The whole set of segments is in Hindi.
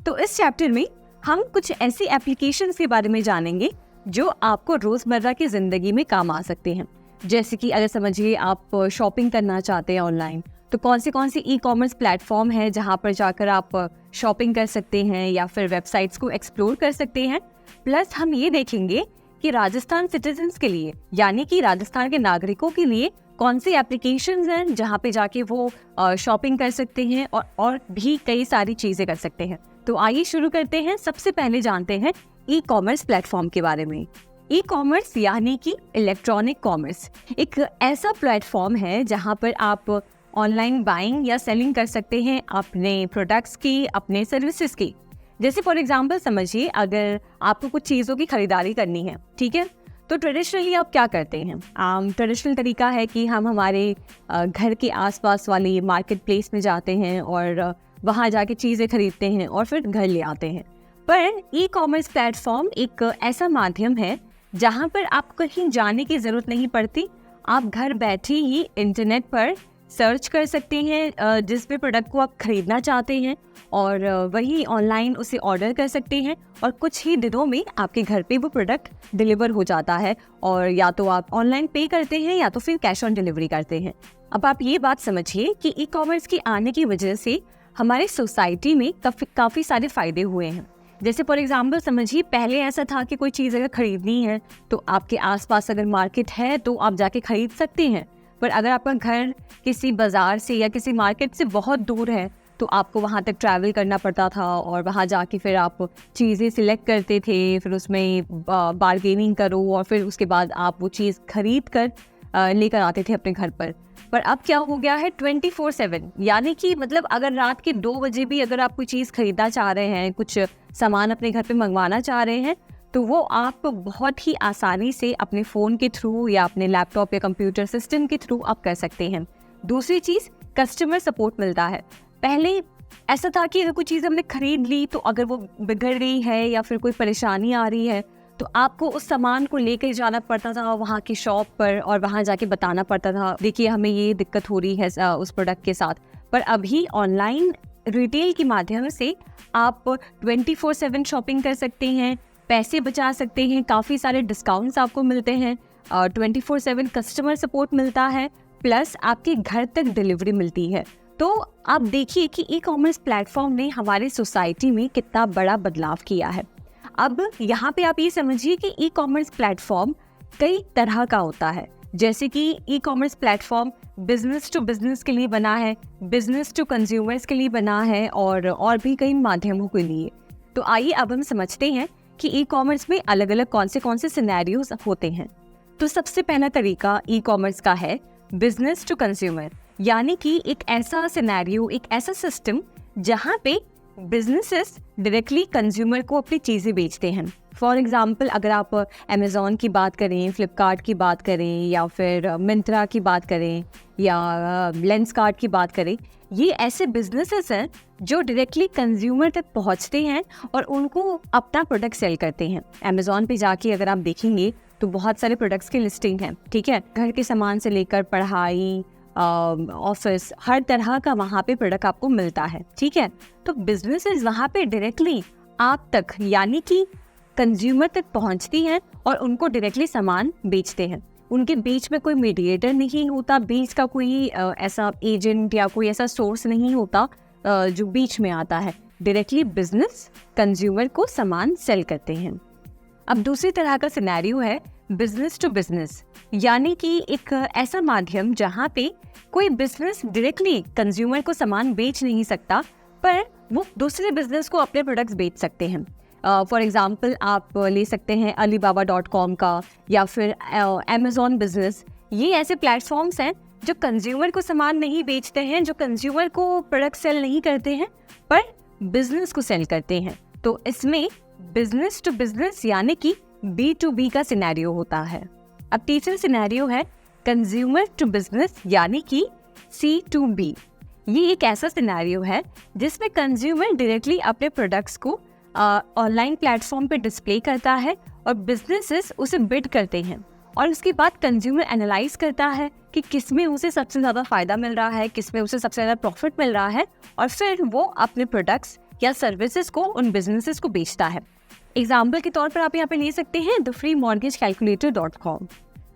तो इस चैप्टर में हम कुछ ऐसी एप्लीकेशंस के बारे में जानेंगे जो आपको रोजमर्रा की जिंदगी में काम आ सकते हैं। जैसे कि अगर समझिए आप शॉपिंग करना चाहते हैं ऑनलाइन, तो कौन सी ई कॉमर्स प्लेटफॉर्म है जहां पर जाकर आप शॉपिंग कर सकते हैं या फिर वेबसाइट्स को एक्सप्लोर कर सकते हैं। प्लस हम ये देखेंगे कि राजस्थान सिटीजन्स के लिए यानी कि राजस्थान के नागरिकों के लिए कौन सी एप्लीकेशंस हैं जहां पे जाके वो शॉपिंग कर सकते हैं और भी कई सारी चीजें कर सकते हैं। तो आइए शुरू करते हैं। सबसे पहले जानते हैं ई कॉमर्स प्लेटफॉर्म के बारे में। ई कॉमर्स यानी कि इलेक्ट्रॉनिक कॉमर्स एक ऐसा प्लेटफॉर्म है जहां पर आप ऑनलाइन बाइंग या सेलिंग कर सकते हैं अपने प्रोडक्ट्स की, अपने सर्विसेज की। जैसे फॉर एग्जांपल समझिए अगर आपको कुछ चीज़ों की खरीदारी करनी है, ठीक है, तो ट्रेडिशनली आप क्या करते हैं? ट्रेडिशनल तरीका है कि हम हमारे घर के आसपास वाली मार्केट प्लेस में जाते हैं और वहाँ जाके चीज़ें खरीदते हैं और फिर घर ले आते हैं। पर ई कॉमर्स प्लेटफॉर्म एक ऐसा माध्यम है जहाँ पर आपको कहीं जाने की ज़रूरत नहीं पड़ती। आप घर बैठे ही इंटरनेट पर सर्च कर सकते हैं जिस भी प्रोडक्ट को आप खरीदना चाहते हैं और वही ऑनलाइन उसे ऑर्डर कर सकते हैं और कुछ ही दिनों में आपके घर पे वो प्रोडक्ट डिलीवर हो जाता है। और या तो आप ऑनलाइन पे करते हैं या तो फिर कैश ऑन डिलीवरी करते हैं। अब आप ये बात समझिए कि ई कॉमर्स के आने की वजह से हमारे सोसाइटी में काफ़ी सारे फ़ायदे हुए हैं। जैसे फॉर एग्जाम्पल समझिए पहले ऐसा था कि कोई चीज़ अगर खरीदनी है तो आपके आसपास अगर मार्केट है तो आप जाके खरीद सकते हैं। पर अगर आपका घर किसी बाज़ार से या किसी मार्केट से बहुत दूर है तो आपको वहाँ तक ट्रैवल करना पड़ता था और वहाँ जाके फिर आप चीज़ें सिलेक्ट करते थे, फिर उसमें बार्गेनिंग करो और फिर उसके बाद आप वो चीज़ खरीद कर लेकर आते थे अपने घर पर। अब क्या हो गया है 24/7, यानी कि मतलब अगर रात के 2 बजे भी अगर आप कोई चीज़ खरीदना चाह रहे हैं, कुछ सामान अपने घर पे मंगवाना चाह रहे हैं, तो वो आप बहुत ही आसानी से अपने फ़ोन के थ्रू या अपने लैपटॉप या कंप्यूटर सिस्टम के थ्रू आप कर सकते हैं। दूसरी चीज़, कस्टमर सपोर्ट मिलता है। पहले ऐसा था कि अगर कोई चीज़ हमने खरीद ली तो अगर वो बिगड़ रही है या फिर कोई परेशानी आ रही है तो आपको उस सामान को लेकर जाना पड़ता था वहाँ की शॉप पर और वहाँ जाके बताना पड़ता था, देखिए हमें ये दिक्कत हो रही है उस प्रोडक्ट के साथ। पर अभी ऑनलाइन रिटेल के माध्यम से आप 24/7 शॉपिंग कर सकते हैं, पैसे बचा सकते हैं, काफ़ी सारे डिस्काउंट्स आपको मिलते हैं और 24/7 कस्टमर सपोर्ट मिलता है, प्लस आपके घर तक डिलीवरी मिलती है। तो आप देखिए कि ई कॉमर्स प्लेटफॉर्म ने हमारी सोसाइटी में कितना बड़ा बदलाव किया है। अब यहाँ पे आप ये समझिए कि ई कॉमर्स प्लेटफॉर्म कई तरह का होता है। जैसे कि e commerce platform business to business के लिए बना है, बिजनेस टू कंज्यूमर्स के लिए बना है और भी कई माध्यमों के लिए। तो आइए अब हम समझते हैं कि ई कॉमर्स में अलग अलग कौन से सिनेरियोज होते हैं। तो सबसे पहला तरीका ई कॉमर्स का है बिजनेस टू कंज्यूमर, यानी कि एक ऐसा सिनेरियो, एक ऐसा सिस्टम जहाँ पे बिजनेसेस डायरेक्टली कंज्यूमर को अपनी चीज़ें बेचते हैं। फॉर एग्जांपल अगर आप अमेज़ॉन की बात करें, फ्लिपकार्ट की बात करें या फिर मिंत्रा की बात करें या लेंसकार्ट की बात करें, ये ऐसे बिजनेसेस हैं जो डायरेक्टली कंज्यूमर तक पहुंचते हैं और उनको अपना प्रोडक्ट सेल करते हैं। अमेज़ॉन पे जाके अगर आप देखेंगे तो बहुत सारे प्रोडक्ट्स की लिस्टिंग है, ठीक है, घर के सामान से लेकर पढ़ाई, ऑफिस, हर तरह का वहाँ पे प्रोडक्ट आपको मिलता है, ठीक है। तो बिजनेसेस वहाँ पे डायरेक्टली आप तक यानी कि कंज्यूमर तक पहुँचती हैं और उनको डायरेक्टली सामान बेचते हैं। उनके बीच में कोई मीडिएटर नहीं होता, बीच का कोई ऐसा एजेंट या कोई ऐसा सोर्स नहीं होता जो बीच में आता है। डायरेक्टली बिजनेस कंज्यूमर को सामान सेल करते हैं। अब दूसरी तरह का सिनेरियो है बिजनेस टू बिजनेस, यानी कि एक ऐसा माध्यम जहाँ पे कोई बिजनेस डायरेक्टली कंज्यूमर को सामान बेच नहीं सकता, पर वो दूसरे बिजनेस को अपने प्रोडक्ट्स बेच सकते हैं। फॉर एग्जांपल आप ले सकते हैं alibaba.com का या फिर अमेज़ॉन बिजनेस। ये ऐसे प्लेटफॉर्म्स हैं जो कंज्यूमर को सामान नहीं बेचते हैं, जो कंज्यूमर को प्रोडक्ट सेल नहीं करते हैं, पर बिजनेस को सेल करते हैं। तो इसमें बिजनेस टू बिजनेस यानी कि B2B का सिनेरियो होता है। अब तीसरा सिनेरियो है कंज्यूमर टू बिजनेस यानी कि C2B। ये एक ऐसा सिनेरियो है जिसमें कंज्यूमर डायरेक्टली अपने प्रोडक्ट्स को ऑनलाइन प्लेटफॉर्म पे डिस्प्ले करता है और बिजनेसेस उसे बिड करते हैं और उसके बाद कंज्यूमर एनालाइज करता है कि किसमें उसे सबसे ज़्यादा फ़ायदा मिल रहा है, किसमें उसे सबसे ज़्यादा प्रॉफिट मिल रहा है और फिर वो अपने प्रोडक्ट्स या सर्विसेज को उन बिजनेसेस को बेचता है। एग्जाम्पल के तौर पर आप यहाँ पे ले सकते हैं thefreemortgagecalculator.com।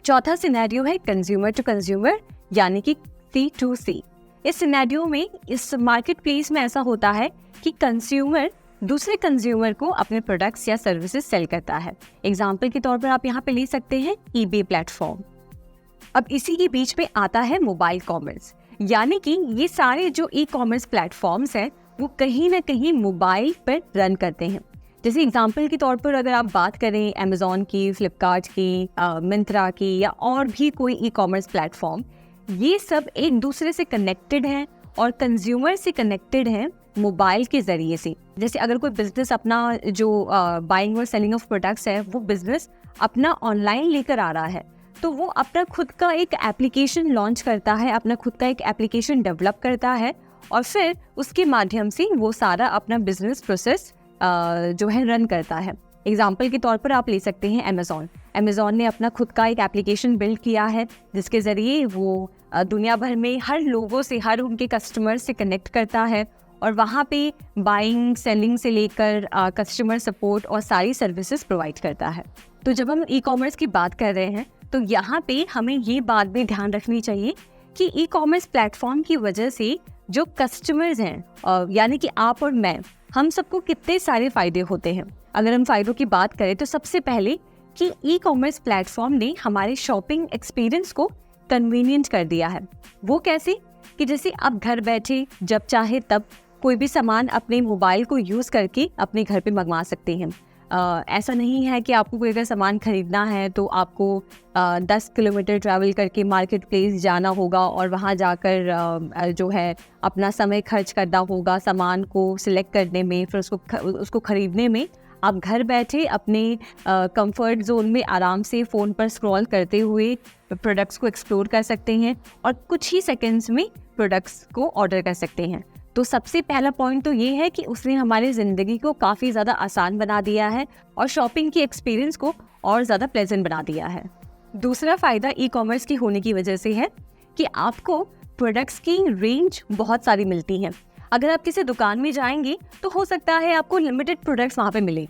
चौथा सिनेरियो है कंज्यूमर टू कंज्यूमर यानी कि C2C। इस सिनेरियो में इस मार्केट प्लेस में ऐसा होता है कि कंज्यूमर दूसरे कंज्यूमर को अपने प्रोडक्ट्स या सर्विसेज सेल करता है। एग्जाम्पल के तौर पर आप यहाँ पे ले सकते हैं eBay प्लेटफॉर्म। अब इसी के बीच में आता है मोबाइल कॉमर्स, यानी कि ये सारे जो ई कॉमर्स प्लेटफॉर्म्स हैं वो कहीं ना कहीं मोबाइल पर रन करते हैं। जैसे एग्जाम्पल के तौर पर अगर आप बात करें अमेज़ॉन की, फ्लिपकार्ट की, मिंत्रा की या और भी कोई ई कॉमर्स प्लेटफॉर्म, ये सब एक दूसरे से कनेक्टेड हैं और कंज्यूमर से कनेक्टेड हैं मोबाइल के ज़रिए से। जैसे अगर कोई बिजनेस अपना जो बाइंग और सेलिंग ऑफ प्रोडक्ट्स है वो बिजनेस अपना ऑनलाइन लेकर आ रहा है, तो वो अपना खुद का एक एप्लीकेशन लॉन्च करता है, अपना खुद का एक एप्लीकेशन डेवलप करता है और फिर उसके माध्यम से वो सारा अपना बिजनेस प्रोसेस जो है रन करता है। एग्जाम्पल के तौर पर आप ले सकते हैं अमेज़ॉन ने अपना खुद का एक एप्लीकेशन बिल्ड किया है जिसके ज़रिए वो दुनिया भर में हर लोगों से, हर उनके कस्टमर से कनेक्ट करता है और वहाँ पे बाइंग सेलिंग से लेकर कस्टमर सपोर्ट और सारी सर्विसेज प्रोवाइड करता है। तो जब हम ई कॉमर्स की बात कर रहे हैं तो यहाँ पे हमें ये बात भी ध्यान रखनी चाहिए कि ई कॉमर्स प्लेटफॉर्म की वजह से जो कस्टमर्स हैं यानी कि आप और मैं, हम सबको कितने सारे फ़ायदे होते हैं। अगर हम फ़ायदों की बात करें तो सबसे पहले कि ई कॉमर्स प्लेटफॉर्म ने हमारे शॉपिंग एक्सपीरियंस को कन्वीनियंट कर दिया है। वो कैसे कि जैसे आप घर बैठे जब चाहे तब कोई भी सामान अपने मोबाइल को यूज़ करके अपने घर पे मंगवा सकते हैं। ऐसा नहीं है कि आपको कोई अगर सामान खरीदना है तो आपको 10 किलोमीटर ट्रैवल करके मार्केट प्लेस जाना होगा और वहाँ जाकर जो है अपना समय खर्च करना होगा सामान को सिलेक्ट करने में, फिर उसको खरीदने में। आप घर बैठे अपने कंफर्ट जोन में आराम से फ़ोन पर स्क्रॉल करते हुए प्रोडक्ट्स को एक्सप्लोर कर सकते हैं और कुछ ही सेकंड्स में प्रोडक्ट्स को ऑर्डर कर सकते हैं। तो सबसे पहला पॉइंट तो ये है कि उसने हमारी ज़िंदगी को काफ़ी ज़्यादा आसान बना दिया है और शॉपिंग की एक्सपीरियंस को और ज़्यादा प्लेजेंट बना दिया है। दूसरा फ़ायदा ई कॉमर्स की होने की वजह से है कि आपको प्रोडक्ट्स की रेंज बहुत सारी मिलती है। अगर आप किसी दुकान में जाएंगे तो हो सकता है आपको लिमिटेड प्रोडक्ट्स वहाँ पे मिले।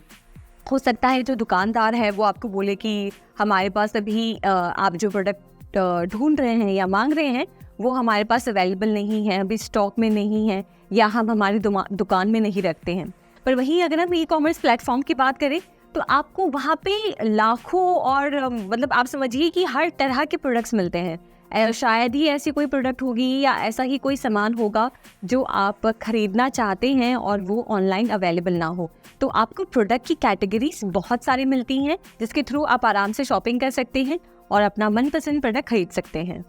हो सकता है जो दुकानदार है वो आपको बोले कि हमारे पास अभी आप जो प्रोडक्ट ढूंढ रहे हैं या मांग रहे हैं वो हमारे पास अवेलेबल नहीं है, अभी स्टॉक में नहीं है या हम हमारी दुकान में नहीं रखते हैं। पर वहीं अगर हम ई कॉमर्स प्लेटफॉर्म की बात करें तो आपको वहाँ पे लाखों और मतलब आप समझिए कि हर तरह के प्रोडक्ट्स मिलते हैं। शायद ही ऐसी कोई प्रोडक्ट होगी या ऐसा ही कोई सामान होगा जो आप खरीदना चाहते हैं और वो ऑनलाइन अवेलेबल ना हो। तो आपको प्रोडक्ट की कैटेगरीज बहुत सारी मिलती हैं जिसके थ्रू आप आराम से शॉपिंग कर सकते हैं और अपना मनपसंद प्रोडक्ट खरीद सकते हैं।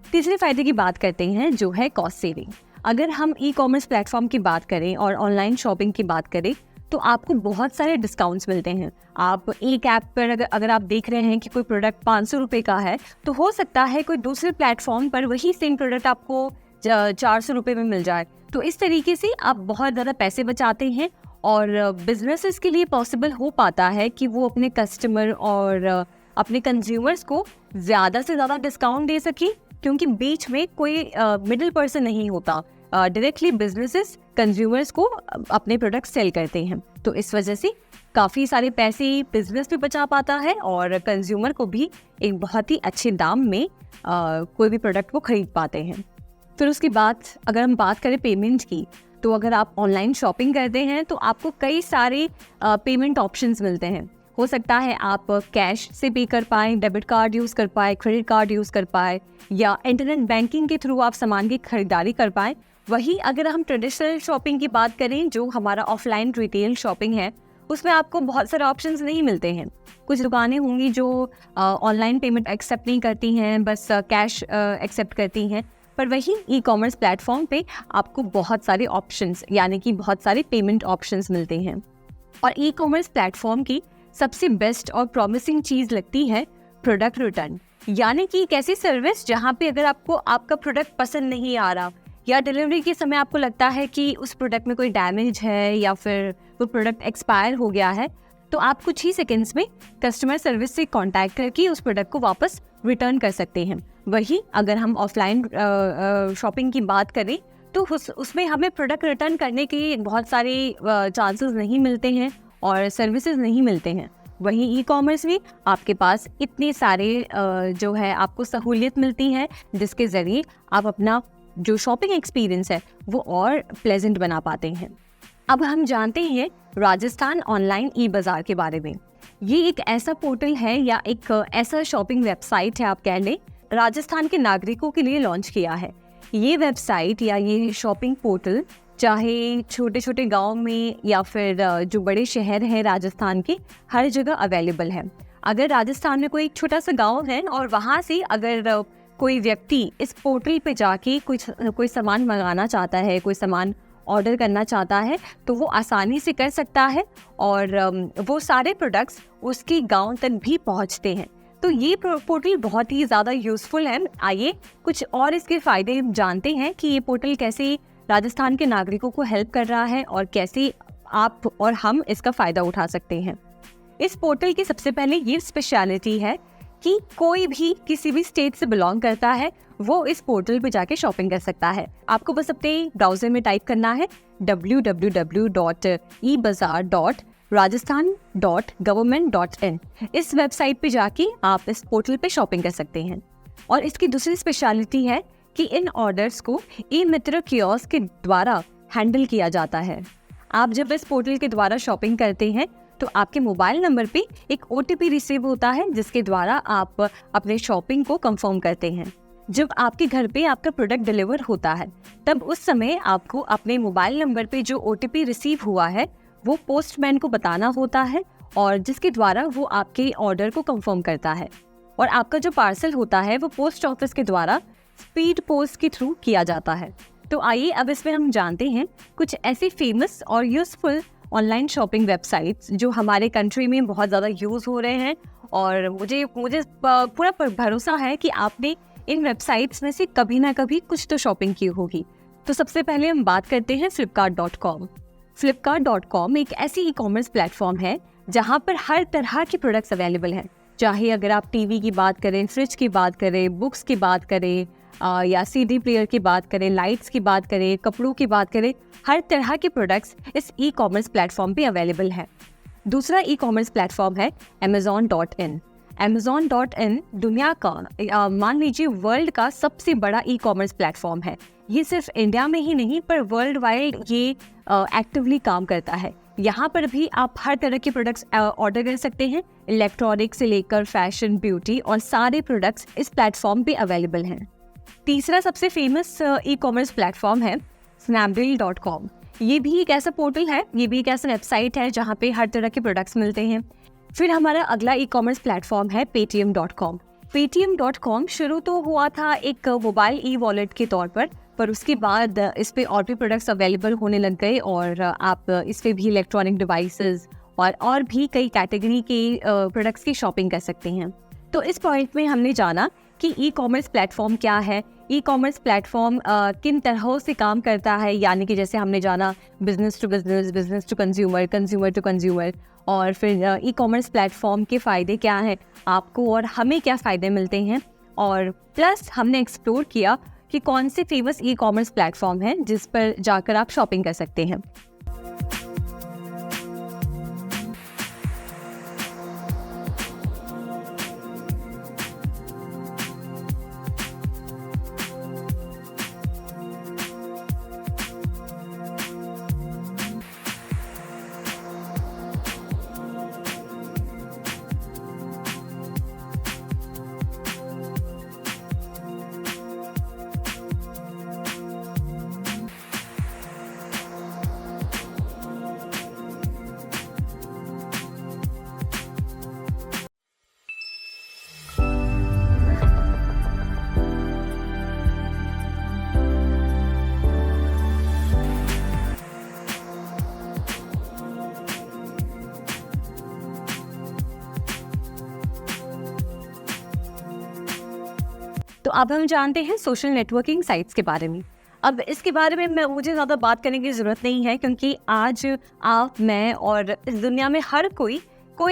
तीसरे फायदे की बात करते हैं जो है कॉस्ट सेविंग। अगर हम ई कॉमर्स प्लेटफॉर्म की बात करें और ऑनलाइन शॉपिंग की बात करें तो आपको बहुत सारे डिस्काउंट्स मिलते हैं। आप एक ऐप पर अगर आप देख रहे हैं कि कोई प्रोडक्ट 500 रुपये का है तो हो सकता है कोई दूसरे प्लेटफॉर्म पर वही सेम प्रोडक्ट आपको 400 रुपये में मिल जाए। तो इस तरीके से आप बहुत ज़्यादा पैसे बचाते हैं और बिजनेसेस के लिए पॉसिबल हो पाता है कि वो अपने कस्टमर और अपने कंज्यूमर्स को ज़्यादा से ज़्यादा डिस्काउंट दे सकें, क्योंकि बीच में कोई मिडिल पर्सन नहीं होता। डायरेक्टली बिजनेसेस कंज्यूमर्स को अपने प्रोडक्ट सेल करते हैं। तो इस वजह से काफ़ी सारे पैसे बिजनेस भी बचा पाता है और कंज्यूमर को भी एक बहुत ही अच्छे दाम में कोई भी प्रोडक्ट को खरीद पाते हैं। फिर उसके बाद अगर हम बात करें पेमेंट की, तो अगर आप ऑनलाइन शॉपिंग करते हैं तो आपको कई सारे पेमेंट ऑप्शंस मिलते हैं। हो सकता है आप कैश से पे कर पाएँ, डेबिट कार्ड यूज़ कर पाएँ, क्रेडिट कार्ड यूज़ कर पाएँ या इंटरनेट बैंकिंग के थ्रू आप सामान की खरीदारी कर पाएँ। वहीं अगर हम ट्रेडिशनल शॉपिंग की बात करें जो हमारा ऑफलाइन रिटेल शॉपिंग है, उसमें आपको बहुत सारे ऑप्शंस नहीं मिलते हैं। कुछ दुकानें होंगी जो ऑनलाइन पेमेंट एक्सेप्ट नहीं करती हैं, बस कैश एक्सेप्ट करती हैं। पर वहीं ई कॉमर्स प्लेटफॉर्म पे आपको बहुत सारे ऑप्शंस यानी कि बहुत सारे पेमेंट ऑप्शंस मिलते हैं। और ई कॉमर्स प्लेटफॉर्म की सबसे बेस्ट और प्रॉमिसिंग चीज़ लगती है प्रोडक्ट रिटर्न, यानी कि एक ऐसी सर्विस जहाँ पे अगर आपको आपका प्रोडक्ट पसंद नहीं आ रहा या डिलीवरी के समय आपको लगता है कि उस प्रोडक्ट में कोई डैमेज है या फिर वो प्रोडक्ट एक्सपायर हो गया है, तो आप कुछ ही सेकंड्स में कस्टमर सर्विस से कांटेक्ट करके उस प्रोडक्ट को वापस रिटर्न कर सकते हैं। वहीं अगर हम ऑफलाइन शॉपिंग की बात करें तो उसमें हमें प्रोडक्ट रिटर्न करने के बहुत सारे चांसेस नहीं मिलते हैं और सर्विसेज नहीं मिलते हैं। वहीं ई कॉमर्स में आपके पास इतने सारे जो है आपको सहूलियत मिलती है, जिसके ज़रिए आप अपना जो शॉपिंग एक्सपीरियंस है वो और प्लेजेंट बना पाते हैं। अब हम जानते हैं राजस्थान ऑनलाइन ई बाज़ार के बारे में। ये एक ऐसा पोर्टल है या एक ऐसा शॉपिंग वेबसाइट है, आप कह लें, राजस्थान के नागरिकों के लिए लॉन्च किया है। ये वेबसाइट या ये शॉपिंग पोर्टल चाहे छोटे छोटे गांव में या फिर जो बड़े शहर हैं राजस्थान के, हर जगह अवेलेबल है। अगर राजस्थान में कोई एक छोटा सा गांव है और वहाँ से अगर कोई व्यक्ति इस पोर्टल पे जाके कोई सामान मंगाना चाहता है, कोई सामान ऑर्डर करना चाहता है, तो वो आसानी से कर सकता है और वो सारे प्रोडक्ट्स उसके गांव तक भी पहुंचते हैं। तो ये पोर्टल बहुत ही ज़्यादा यूज़फुल है। आइए कुछ और इसके फ़ायदे जानते हैं कि ये पोर्टल कैसे राजस्थान के नागरिकों को हेल्प कर रहा है और कैसे आप और हम इसका फ़ायदा उठा सकते हैं। इस पोर्टल की सबसे पहले ये स्पेशलिटी है कि कोई भी किसी भी स्टेट से बिलोंग करता है वो इस पोर्टल पे जाके शॉपिंग कर सकता है। आपको बस अपने ब्राउज़र में टाइप करना है www.ebazar.rajasthan.government.in। इस वेबसाइट पे जाके आप इस पोर्टल पे शॉपिंग कर सकते हैं। और इसकी दूसरी स्पेशलिटी है कि इन ऑर्डर्स को ई मित्र कियोस्क के द्वारा हैंडल किया जाता है। आप जब इस पोर्टल के द्वारा शॉपिंग करते हैं तो आपके मोबाइल नंबर पे एक OTP रिसीव होता है, जिसके द्वारा आप अपने शॉपिंग को कंफर्म करते हैं। जब आपके घर पे आपका प्रोडक्ट डिलीवर होता है, तब उस समय आपको अपने मोबाइल नंबर पे जो OTP रिसीव हुआ है वो पोस्टमैन को बताना होता है, और जिसके द्वारा वो आपके ऑर्डर को कंफर्म करता है। और आपका जो पार्सल होता है वो पोस्ट ऑफिस के द्वारा स्पीड पोस्ट के थ्रू किया जाता है। तो आइए अब इसमें हम जानते हैं कुछ ऐसे फेमस और यूजफुल ऑनलाइन शॉपिंग वेबसाइट्स जो हमारे कंट्री में बहुत ज़्यादा यूज़ हो रहे हैं, और मुझे पूरा भरोसा है कि आपने इन वेबसाइट्स में से कभी ना कभी कुछ तो शॉपिंग की होगी। तो सबसे पहले हम बात करते हैं flipkart.com। flipkart.com एक ऐसी ई कॉमर्स प्लेटफॉर्म है जहाँ पर हर तरह के प्रोडक्ट्स अवेलेबल हैं। चाहे अगर आप टीवी की बात करें, फ्रिज की बात करें, बुक्स की बात करें, या CD प्लेयर की बात करें, लाइट्स की बात करें, कपड़ों की बात करें, हर तरह के प्रोडक्ट्स इस ई कॉमर्स प्लेटफॉर्म पे अवेलेबल है। दूसरा ई कॉमर्स प्लेटफॉर्म है Amazon.in। Amazon.in दुनिया का मान लीजिए वर्ल्ड का सबसे बड़ा ई कॉमर्स प्लेटफॉर्म है। ये सिर्फ इंडिया में ही नहीं पर वर्ल्ड वाइड ये एक्टिवली काम करता है। यहाँ पर भी आप हर तरह के प्रोडक्ट्स ऑर्डर कर सकते हैं। इलेक्ट्रॉनिक से लेकर फैशन, ब्यूटी और सारे प्रोडक्ट्स इस प्लेटफॉर्म पे अवेलेबल हैं। तीसरा सबसे फेमस ई कॉमर्स प्लेटफॉर्म है Snapdeal.com। ये भी एक ऐसा पोर्टल है, ये भी एक ऐसा वेबसाइट है जहाँ पे हर तरह के प्रोडक्ट्स मिलते हैं। फिर हमारा अगला ई कॉमर्स प्लेटफॉर्म है Paytm.com। Paytm.com शुरू तो हुआ था एक मोबाइल ई वॉलेट के तौर पर उसके बाद इस पे और भी प्रोडक्ट्स अवेलेबल होने लग गए, और आप इस पे भी इलेक्ट्रॉनिक डिवाइसेस और भी कई कैटेगरी के प्रोडक्ट्स की शॉपिंग कर सकते हैं। तो इस पॉइंट में हमने जाना कि ई कॉमर्स प्लेटफॉर्म क्या है, ई कॉमर्स प्लेटफॉर्म किन तरह से काम करता है, यानी कि जैसे हमने जाना business to business, business to consumer, consumer to consumer, और फिर ई कॉमर्स प्लेटफॉर्म के फ़ायदे क्या हैं, आपको और हमें क्या फ़ायदे मिलते हैं, और प्लस हमने एक्सप्लोर किया कि कौन से फेमस ई कॉमर्स प्लेटफॉर्म हैं जिस पर जाकर आप शॉपिंग कर सकते हैं। तो अब हम जानते हैं सोशल नेटवर्किंग साइट्स के बारे में। अब इसके बारे में मुझे ज़्यादा बात करने की ज़रूरत नहीं है, क्योंकि आज आप, मैं और इस दुनिया में हर कोई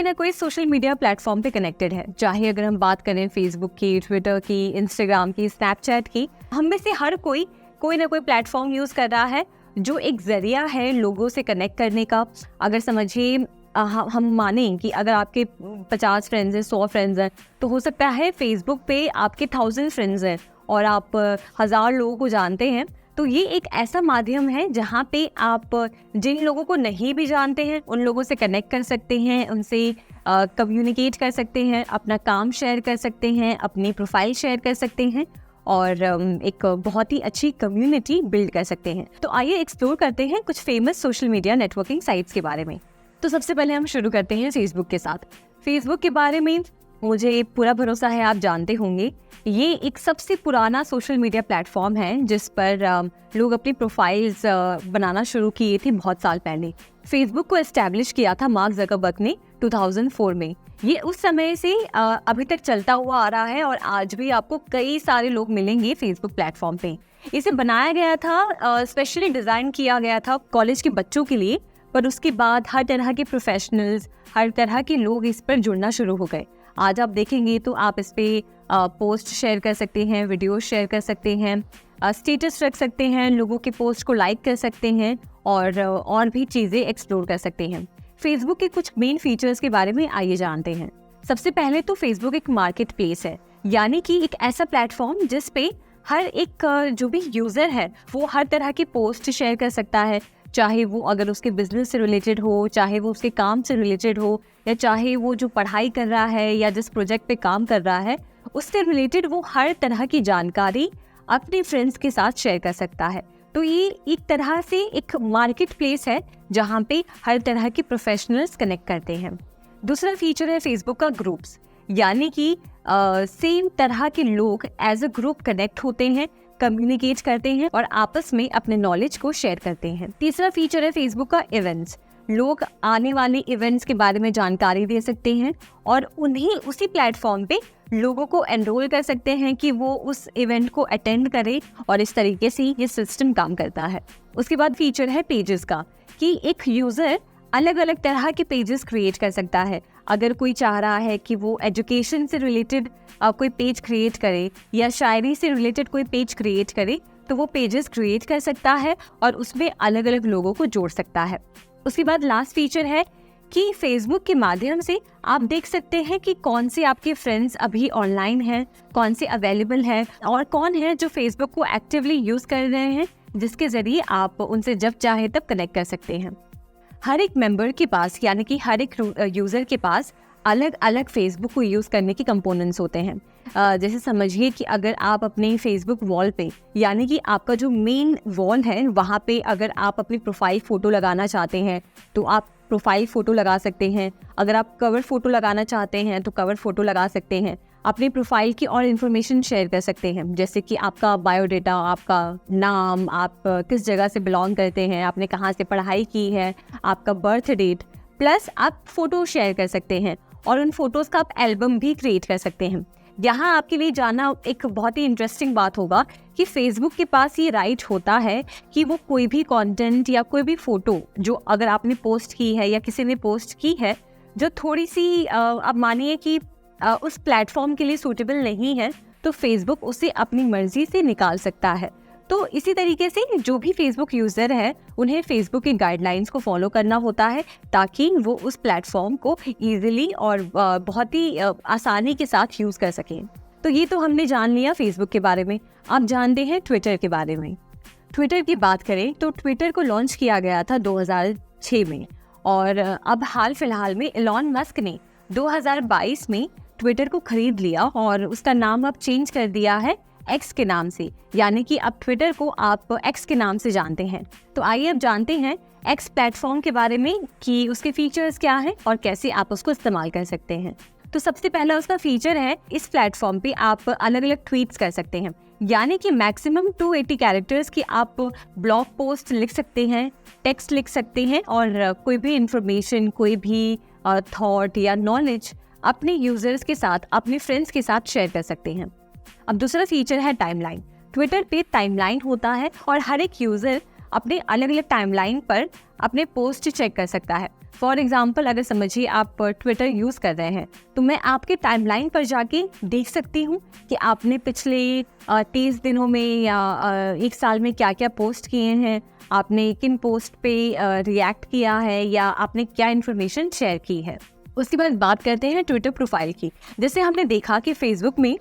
ना कोई सोशल मीडिया प्लेटफॉर्म पे कनेक्टेड है। चाहे अगर हम बात करें फेसबुक की, ट्विटर की, इंस्टाग्राम की, स्नैपचैट की, हम में से हर कोई कोई ना कोई प्लेटफॉर्म यूज़ कर रहा है जो एक ज़रिया है लोगों से कनेक्ट करने का। अगर समझिए हम मानें कि अगर आपके 50 फ्रेंड्स हैं, 100 फ्रेंड्स हैं, तो हो सकता है फेसबुक पे आपके 1000 फ्रेंड्स हैं और आप 1000 लोगों को जानते हैं। तो ये एक ऐसा माध्यम है जहाँ पे आप जिन लोगों को नहीं भी जानते हैं उन लोगों से कनेक्ट कर सकते हैं, उनसे कम्युनिकेट कर सकते हैं, अपना काम शेयर कर सकते हैं, अपनी प्रोफाइल शेयर कर सकते हैं और एक बहुत ही अच्छी कम्युनिटी बिल्ड कर सकते हैं। तो आइए एक्सप्लोर करते हैं कुछ famous social media networking sites के बारे में। तो सबसे पहले हम शुरू करते हैं फेसबुक के साथ। फेसबुक के बारे में मुझे पूरा भरोसा है आप जानते होंगे। ये एक सबसे पुराना सोशल मीडिया प्लेटफॉर्म है जिस पर लोग अपनी प्रोफाइल्स बनाना शुरू किए थे बहुत साल पहले। फेसबुक को एस्टैब्लिश किया था मार्क ज़करबर्ग ने 2004 में। ये उस समय से अभी तक चलता हुआ आ रहा है और आज भी आपको कई सारे लोग मिलेंगे फेसबुक प्लेटफॉर्म पे। इसे बनाया गया था, स्पेशली डिज़ाइन किया गया था कॉलेज के बच्चों के लिए, पर उसके बाद हर तरह के प्रोफेशनल्स, हर तरह के लोग इस पर जुड़ना शुरू हो गए। आज आप देखेंगे तो आप इस पर पोस्ट शेयर कर सकते हैं, वीडियो शेयर कर सकते हैं, स्टेटस रख सकते हैं, लोगों के पोस्ट को लाइक कर सकते हैं और भी चीज़ें एक्सप्लोर कर सकते हैं। फेसबुक के कुछ मेन फीचर्स के बारे में आइए जानते हैं। सबसे पहले तो फेसबुक एक मार्केट प्लेस है, यानी कि एक ऐसा प्लेटफॉर्म जिस पे हर एक जो भी यूज़र है वो हर तरह की पोस्ट शेयर कर सकता है, चाहे वो अगर उसके बिजनेस से रिलेटेड हो, चाहे वो उसके काम से रिलेटेड हो, या चाहे वो जो पढ़ाई कर रहा है या जिस प्रोजेक्ट पे काम कर रहा है उससे रिलेटेड वो हर तरह की जानकारी अपने फ्रेंड्स के साथ शेयर कर सकता है। तो ये एक तरह से एक मार्केट प्लेस है जहाँ पे हर तरह के प्रोफेशनल्स कनेक्ट करते हैं। दूसरा फीचर है फेसबुक का ग्रुप्स, यानी कि सेम तरह के लोग एज अ ग्रुप कनेक्ट होते हैं, कम्युनिकेट करते हैं और आपस में अपने नॉलेज को शेयर करते हैं। तीसरा फीचर है फेसबुक का इवेंट्स। लोग आने वाले इवेंट्स के बारे में जानकारी दे सकते हैं और उन्हें उसी प्लेटफॉर्म पे लोगों को एनरोल कर सकते हैं कि वो उस इवेंट को अटेंड करें और इस तरीके से ये सिस्टम काम करता है। उसके बाद फीचर है पेजेस का, कि एक यूज़र अलग अलग तरह के पेजेस क्रिएट कर सकता है। अगर कोई चाह रहा है कि वो एजुकेशन से रिलेटेड कोई पेज क्रिएट करे या शायरी से रिलेटेड कोई पेज क्रिएट करे तो वो पेजेस क्रिएट कर सकता है और उसमें अलग अलग लोगों को जोड़ सकता है। उसके बाद लास्ट फीचर है कि फेसबुक के माध्यम से आप देख सकते हैं कि कौन से आपके फ्रेंड्स अभी ऑनलाइन हैं, कौन से अवेलेबल हैं और कौन है जो फेसबुक को एक्टिवली यूज़ कर रहे हैं, जिसके ज़रिए आप उनसे जब चाहे तब कनेक्ट कर सकते हैं। हर एक मेंबर के पास, यानी कि हर एक यूज़र के पास अलग अलग फेसबुक को यूज़ करने के कंपोनेंट्स होते हैं। जैसे समझिए कि अगर आप अपने फेसबुक वॉल पे, यानी कि आपका जो मेन वॉल है वहाँ पे अगर आप अपनी प्रोफाइल फ़ोटो लगाना चाहते हैं तो आप प्रोफाइल फ़ोटो लगा सकते हैं। अगर आप कवर फ़ोटो लगाना चाहते हैं तो कवर फ़ोटो लगा सकते हैं। अपनी प्रोफाइल की और इन्फॉर्मेशन शेयर कर सकते हैं, जैसे कि आपका बायोडाटा, आपका नाम, आप किस जगह से बिलोंग करते हैं, आपने कहाँ से पढ़ाई की है, आपका बर्थ डेट, प्लस आप फ़ोटो शेयर कर सकते हैं और उन फोटोज़ का आप एल्बम भी क्रिएट कर सकते हैं। यहाँ आपके लिए जानना एक बहुत ही इंटरेस्टिंग बात होगा कि फेसबुक के पास ये राइट होता है कि वो कोई भी कंटेंट या कोई भी फ़ोटो जो अगर आपने पोस्ट की है या किसी ने पोस्ट की है जो थोड़ी सी अब मानिए कि उस प्लेटफॉर्म के लिए सूटेबल नहीं है, तो फेसबुक उसे अपनी मर्जी से निकाल सकता है। तो इसी तरीके से जो भी फेसबुक यूज़र है उन्हें फेसबुक की गाइडलाइंस को फॉलो करना होता है ताकि वो उस प्लेटफॉर्म को ईजिली और बहुत ही आसानी के साथ यूज़ कर सकें। तो ये तो हमने जान लिया फेसबुक के बारे में। अब जानते हैं ट्विटर के बारे में। ट्विटर की बात करें तो ट्विटर को लॉन्च किया गया था 2006 में और अब हाल फिलहाल में एलॉन मस्क ने 2022 में ट्विटर को खरीद लिया और उसका नाम अब चेंज कर दिया है एक्स के नाम से, यानी कि अब ट्विटर को आप एक्स के नाम से जानते हैं। तो आइए अब जानते हैं एक्स प्लेटफॉर्म के बारे में कि उसके फीचर्स क्या हैं और कैसे आप उसको इस्तेमाल कर सकते हैं। तो सबसे पहला उसका फीचर है, इस प्लेटफॉर्म पे आप अलग अलग ट्वीट्स कर सकते हैं, यानी कि मैक्सिमम 280 कैरेक्टर्स की आप ब्लॉग पोस्ट लिख सकते हैं, टेक्स्ट लिख सकते हैं और कोई भी इंफॉर्मेशन, कोई भी थॉट या नॉलेज अपने यूजर्स के साथ, अपने फ्रेंड्स के साथ शेयर कर सकते हैं। अब दूसरा फीचर है टाइमलाइन। ट्विटर पे टाइमलाइन होता है और हर एक यूजर अपने अलग अलग टाइमलाइन पर अपने पोस्ट चेक कर सकता है। फॉर एग्जाम्पल, अगर समझिए आप ट्विटर यूज़ कर रहे हैं तो मैं आपके टाइमलाइन पर जाके देख सकती हूँ कि आपने पिछले 30 दिनों में या 1 साल में क्या क्या पोस्ट किए हैं, आपने किन पोस्ट पे रिएक्ट किया है या आपने क्या इन्फॉर्मेशन शेयर की है। उसके बाद बात करते हैं ट्विटर प्रोफाइल की। जैसे हमने देखा कि फेसबुक में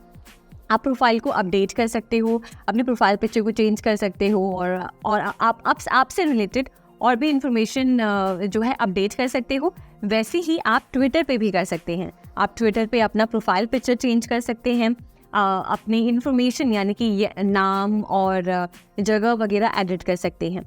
आप प्रोफाइल को अपडेट कर सकते हो, अपने प्रोफाइल पिक्चर को चेंज कर सकते हो और आप आपसे रिलेटेड और भी इंफॉर्मेशन जो है अपडेट कर सकते हो। वैसे ही आप ट्विटर पे भी कर सकते हैं। आप ट्विटर पे अपना प्रोफाइल पिक्चर चेंज कर सकते हैं, अपनी इंफॉर्मेशन यानी कि नाम और जगह वगैरह एडिट कर सकते हैं।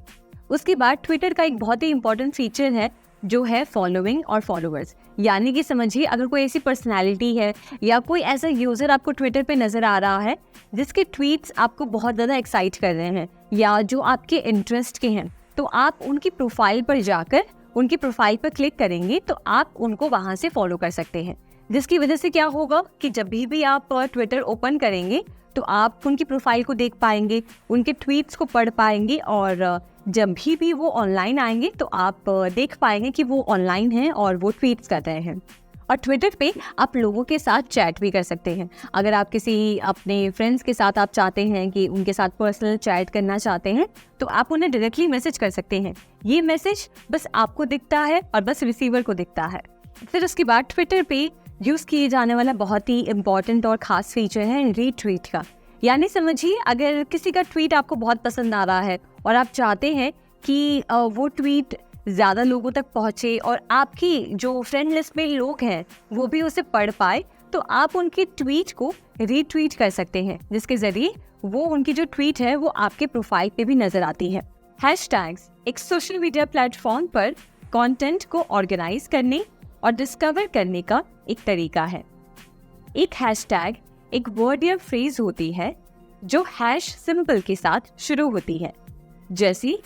उसके बाद ट्विटर का एक बहुत ही इंपॉर्टेंट फीचर है जो है फॉलोइंग और फॉलोअर्स। यानी कि समझिए अगर कोई ऐसी पर्सनालिटी है या कोई ऐसा यूज़र आपको ट्विटर पे नज़र आ रहा है जिसके ट्वीट्स आपको बहुत ज़्यादा एक्साइट कर रहे हैं या जो आपके इंटरेस्ट के हैं, तो आप उनकी प्रोफाइल पर जाकर उनकी प्रोफाइल पर क्लिक करेंगे तो आप उनको वहाँ से फॉलो कर सकते हैं। जिसकी वजह से क्या होगा कि जब भी आप ट्विटर ओपन करेंगे तो आप उनकी प्रोफाइल को देख पाएंगे, उनके ट्वीट्स को पढ़ पाएंगे और जब भी वो ऑनलाइन आएंगे तो आप देख पाएंगे कि वो ऑनलाइन हैं और वो ट्वीट्स कर रहे हैं। और ट्विटर पे आप लोगों के साथ चैट भी कर सकते हैं। अगर आप किसी अपने फ्रेंड्स के साथ आप चाहते हैं कि उनके साथ पर्सनल चैट करना चाहते हैं तो आप उन्हें डायरेक्टली मैसेज कर सकते हैं। ये मैसेज बस आपको दिखता है और बस रिसीवर को दिखता है। फिर उसके बाद ट्विटर पे यूज़ किए जाने वाला बहुत ही इम्पॉर्टेंट और ख़ास फीचर है रीट्वीट का। यानी समझिए अगर किसी का ट्वीट आपको बहुत पसंद आ रहा है और आप चाहते हैं कि वो ट्वीट ज़्यादा लोगों तक पहुँचे और आपकी जो फ्रेंड लिस्ट में लोग हैं वो भी उसे पढ़ पाए, तो आप उनकी ट्वीट को रीट्वीट कर सकते हैं, जिसके ज़रिए वो उनकी जो ट्वीट है वो आपके प्रोफाइल पे भी नज़र आती है। हैशटैग्स एक सोशल मीडिया प्लेटफॉर्म पर कंटेंट को ऑर्गेनाइज करने और डिस्कवर करने का एक तरीका है। एक हैशटैग एक वर्ड या फ्रेज होती है जो हैश सिंबल के साथ शुरू होती है, जैसे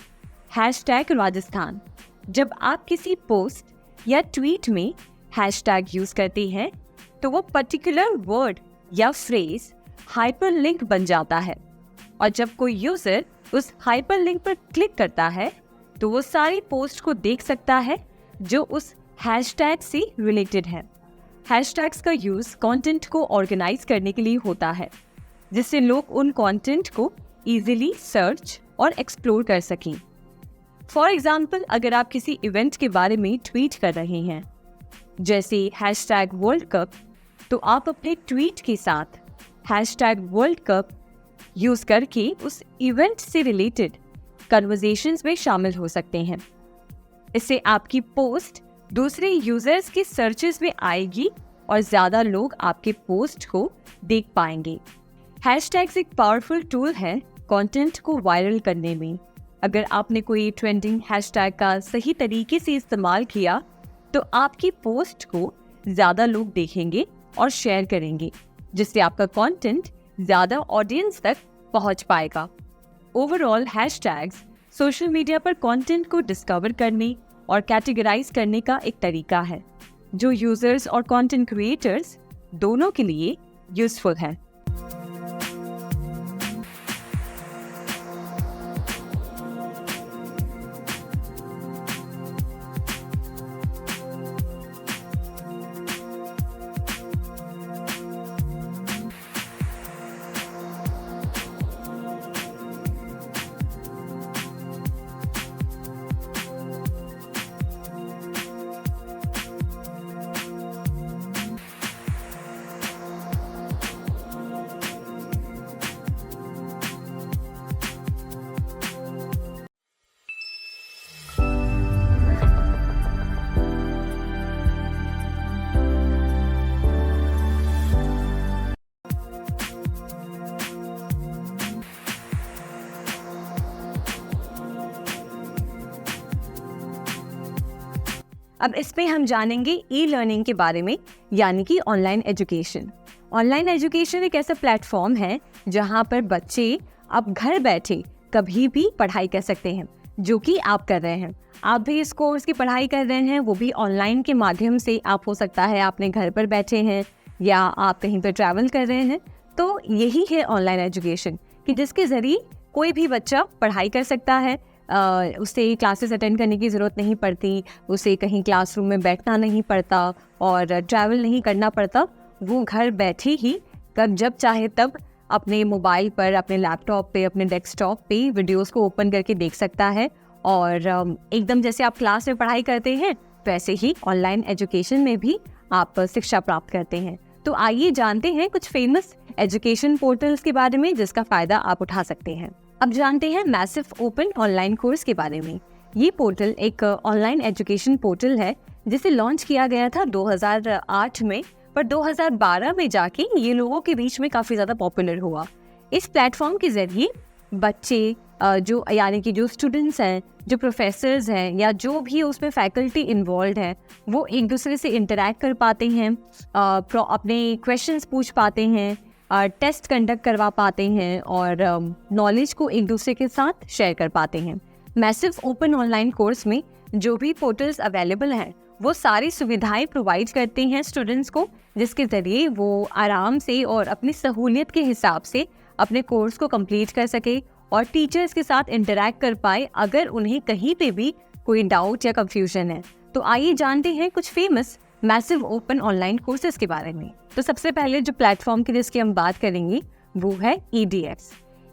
हैशटैग राजस्थान। जब आप किसी पोस्ट या ट्वीट में हैशटैग यूज करते हैं तो वो पर्टिकुलर वर्ड या फ्रेज हाइपरलिंक बन जाता है और जब कोई यूजर उस हाइपरलिंक पर क्लिक करता है तो वो सारी पोस्ट को देख सकता है जो उस हैशटैग से रिलेटेड है। हैशटैग्स का यूज कंटेंट को ऑर्गेनाइज करने के लिए होता है, जिससे लोग उन कंटेंट को इजीली सर्च और एक्सप्लोर कर सकें। फॉर एग्जाम्पल, अगर आप किसी इवेंट के बारे में ट्वीट कर रहे हैं जैसे हैशटैग वर्ल्ड कप, तो आप अपने ट्वीट के साथ हैशटैग वर्ल्ड कप यूज करके उस इवेंट से रिलेटेड कन्वर्सेशंस में शामिल हो सकते हैं। इससे आपकी पोस्ट दूसरे यूजर्स के सर्चेस में आएगी और ज़्यादा लोग आपके पोस्ट को देख पाएंगे। हैशटैग्स एक पावरफुल टूल है कंटेंट को वायरल करने में। अगर आपने कोई ट्रेंडिंग हैशटैग का सही तरीके से इस्तेमाल किया तो आपकी पोस्ट को ज़्यादा लोग देखेंगे और शेयर करेंगे, जिससे आपका कंटेंट ज़्यादा ऑडियंस तक पहुंच पाएगा। ओवरऑल हैशटैग्स सोशल मीडिया पर कंटेंट को डिस्कवर करने और कैटेगराइज करने का एक तरीका है जो यूजर्स और कंटेंट क्रिएटर्स दोनों के लिए यूजफुल है। अब इसमें हम जानेंगे ई लर्निंग के बारे में, यानी कि ऑनलाइन एजुकेशन। ऑनलाइन एजुकेशन एक ऐसा प्लेटफॉर्म है जहां पर बच्चे अब घर बैठे कभी भी पढ़ाई कर सकते हैं, जो कि आप कर रहे हैं। आप भी इस कोर्स की पढ़ाई कर रहे हैं, वो भी ऑनलाइन के माध्यम से। आप हो सकता है आपने घर पर बैठे हैं या आप कहीं पर ट्रैवल कर रहे हैं। तो यही है ऑनलाइन एजुकेशन कि जिसके ज़रिए कोई भी बच्चा पढ़ाई कर सकता है, उसे क्लासेस अटेंड करने की ज़रूरत नहीं पड़ती, उसे कहीं क्लासरूम में बैठना नहीं पड़ता और ट्रैवल नहीं करना पड़ता। वो घर बैठे ही कब जब चाहे तब अपने मोबाइल पर, अपने लैपटॉप पे, अपने डेस्कटॉप पे वीडियोस को ओपन करके देख सकता है। और एकदम जैसे आप क्लास में पढ़ाई करते हैं वैसे ही ऑनलाइन एजुकेशन में भी आप शिक्षा प्राप्त करते हैं। तो आइए जानते हैं कुछ फेमस एजुकेशन पोर्टल्स के बारे में जिसका फ़ायदा आप उठा सकते हैं। अब जानते हैं मैसिव ओपन ऑनलाइन कोर्स के बारे में। ये पोर्टल एक ऑनलाइन एजुकेशन पोर्टल है जिसे लॉन्च किया गया था 2008 में, पर 2012 में जाके ये लोगों के बीच में काफ़ी ज़्यादा पॉपुलर हुआ। इस प्लेटफॉर्म के ज़रिए बच्चे जो यानी कि जो स्टूडेंट्स हैं, जो प्रोफेसर्स हैं या जो भी उसमें फैकल्टी इन्वॉल्व हैं, वो एक दूसरे से इंटरैक्ट कर पाते हैं, अपने क्वेश्चंस पूछ पाते हैं, टेस्ट कंडक्ट करवा पाते हैं और नॉलेज को एक दूसरे के साथ शेयर कर पाते हैं। मैसिव ओपन ऑनलाइन कोर्स में जो भी पोर्टल्स अवेलेबल हैं वो सारी सुविधाएं प्रोवाइड करते हैं स्टूडेंट्स को, जिसके ज़रिए वो आराम से और अपनी सहूलियत के हिसाब से अपने कोर्स को कंप्लीट कर सके और टीचर्स के साथ इंटरैक्ट कर पाए अगर उन्हें कहीं पे भी कोई डाउट या कंफ्यूजन है। तो आइए जानते हैं कुछ famous massive open online courses के बारे में। तो सबसे पहले जो प्लेटफॉर्म की जिसकी हम बात करेंगे वो है EDX।